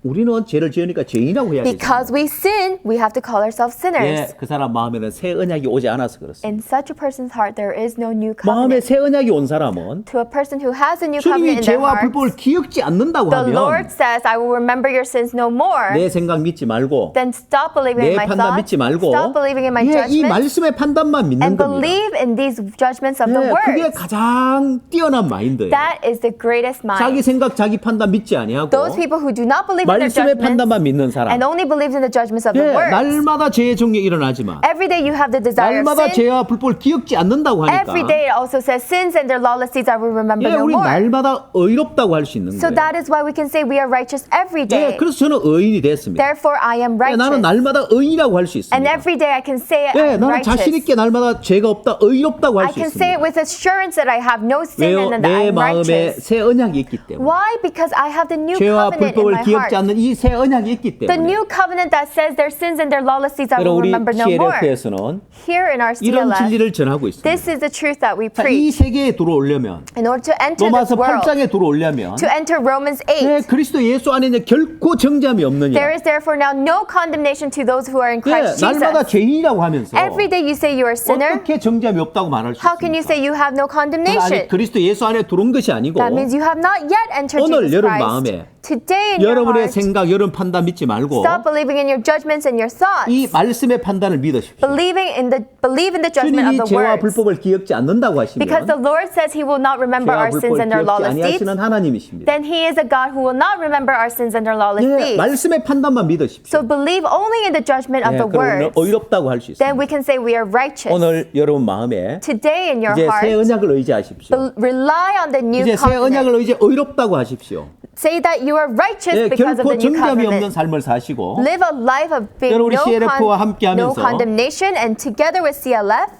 우리는 죄를 지으니까 죄인이라고 해야 되죠. Because we sin, we have to call ourselves 예, sinners. 그 사람 마음에는 새 언약이 오지 않아서 그렇습니다. In such a person's heart, there is no new 마음에 covenant. 새 언약이 온 사람은 To a person who has a new 주님이 covenant in their 죄와 heart, 불법을 기억지 않는다고 the Lord 하면 says, I will remember your sins no more. 내 생각 믿지 말고 Then stop believing in 내 my 판단 thoughts, 믿지 말고 stop believing in my 예, 이 judgments, 말씀의 판단만 믿는 and 겁니다. believe in these judgments of the 예, 그게 words. 가장 뛰어난 마인드예요. That is the greatest 자기 mind. 생각, 자기 판단 믿지 아니하고 Those people who do not believe in their 말씀의 judgments 판단만 믿는 사람. and only believes in the judgments of the 예, words. 날마다 죄의 종이 일어나지만 Every day you have the desire of 날마다 sin. 죄와 불법을 기억지 않는다고 Every 하니까 day it also says sins and their lawless deeds I will remember 예, no 우리 more. 날마다 의롭다고 할 수 있는 So 거예요. that is why we can say we are righteous every 예, day. 그래서 저는 의인이 됐습니다. Therefore I am 예, 나는 righteous. 날마다 의인이라고 할 수 있습니다. And every day I can say 예, I'm 나는 자신 righteous. 있게 날마다 죄가 없다, 의롭다고 할 I 수 can say 있습니다. it with assurance that I have no sin 왜요? and that 내 I'm 마음에 righteous. 새 언약이 있기 때문에. Why? Because I have the new 죄와 covenant in 불법을 my 기억지 heart. 않는 이 새 언약이 있기 The 때문에. new covenant that says their sins and their lawless deeds I will 여러분 우리 remember no more. CLF에서는 Here in our 이런 CLF, 진리를 전하고 있습니다. this is the truth that we 자, 이 preach. 세계에 들어오려면 In order to enter this 로마서 world, 8장에 들어오려면 to enter Romans 예, 8, 그리스도 예수 안에 이제 결코 정죄함이 없느냐. there is therefore now no condemnation to those who are in 예, Christ 날마다 Jesus. 죄인이라고 하면서 Every day you say you are a sinner. 어떻게 정죄함이 없다고 말할 수 How can you 있습니까? say you have no 그건 아직 condemnation? 그리스도 예수 안에 들어온 것이 아니고 That means you have not yet entered 오늘 Jesus 여러분 Christ. 마음에 Today in your 여러분의 heart, 생각, 여러분 판단 믿지 말고 stop believing in your judgments and your thoughts. 이 말씀의 판단을 믿으십시오. Believe in the judgment 주님이 of the 죄와 words. 불법을 기억지 않는다고 Because the 하시면 Lord says He will not remember 죄와 our sins 불법을 and our 기억지 lawless deeds. 아니하시는 하나님이십니다. Then He is a God who will not remember our sins and our lawless 예, deeds. 말씀의 판단만 믿으십시오. So believe only in the judgment of 예, the 그럼 우리는 words. 의롭다고 할 수 Then 있습니다. we can say we are righteous. 오늘 여러분 마음에 Today in your 이제 새 heart, 언약을 의지하십시오. rely on the new 이제 새 covenant. 언약을 의지 의롭다고 하십시오. Say that you are righteous 예, because of 결코 the new 정죄함이 없는 covenant. 삶을 사시고 Live a life of being 여러분, 우리 no, CLF와 함께 no 하면서 condemnation, and together with CLF,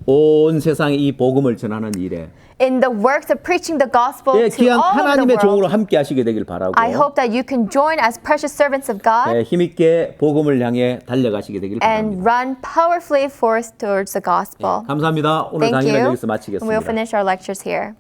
온 세상에 이 복음을 전하는 일에 in the works of preaching the gospel 예, to 귀한 all of the 하나님의 종으로 world. 함께 하시게 되길 바라고 I hope that you can join as precious servants of God 예, 힘있게 복음을 향해 달려가시게 되길 and 바랍니다. run powerfully forth towards the gospel. 감사합니다. 오늘 Thank 강의는 you. 여기서 We'll 마치겠습니다. finish our lectures here.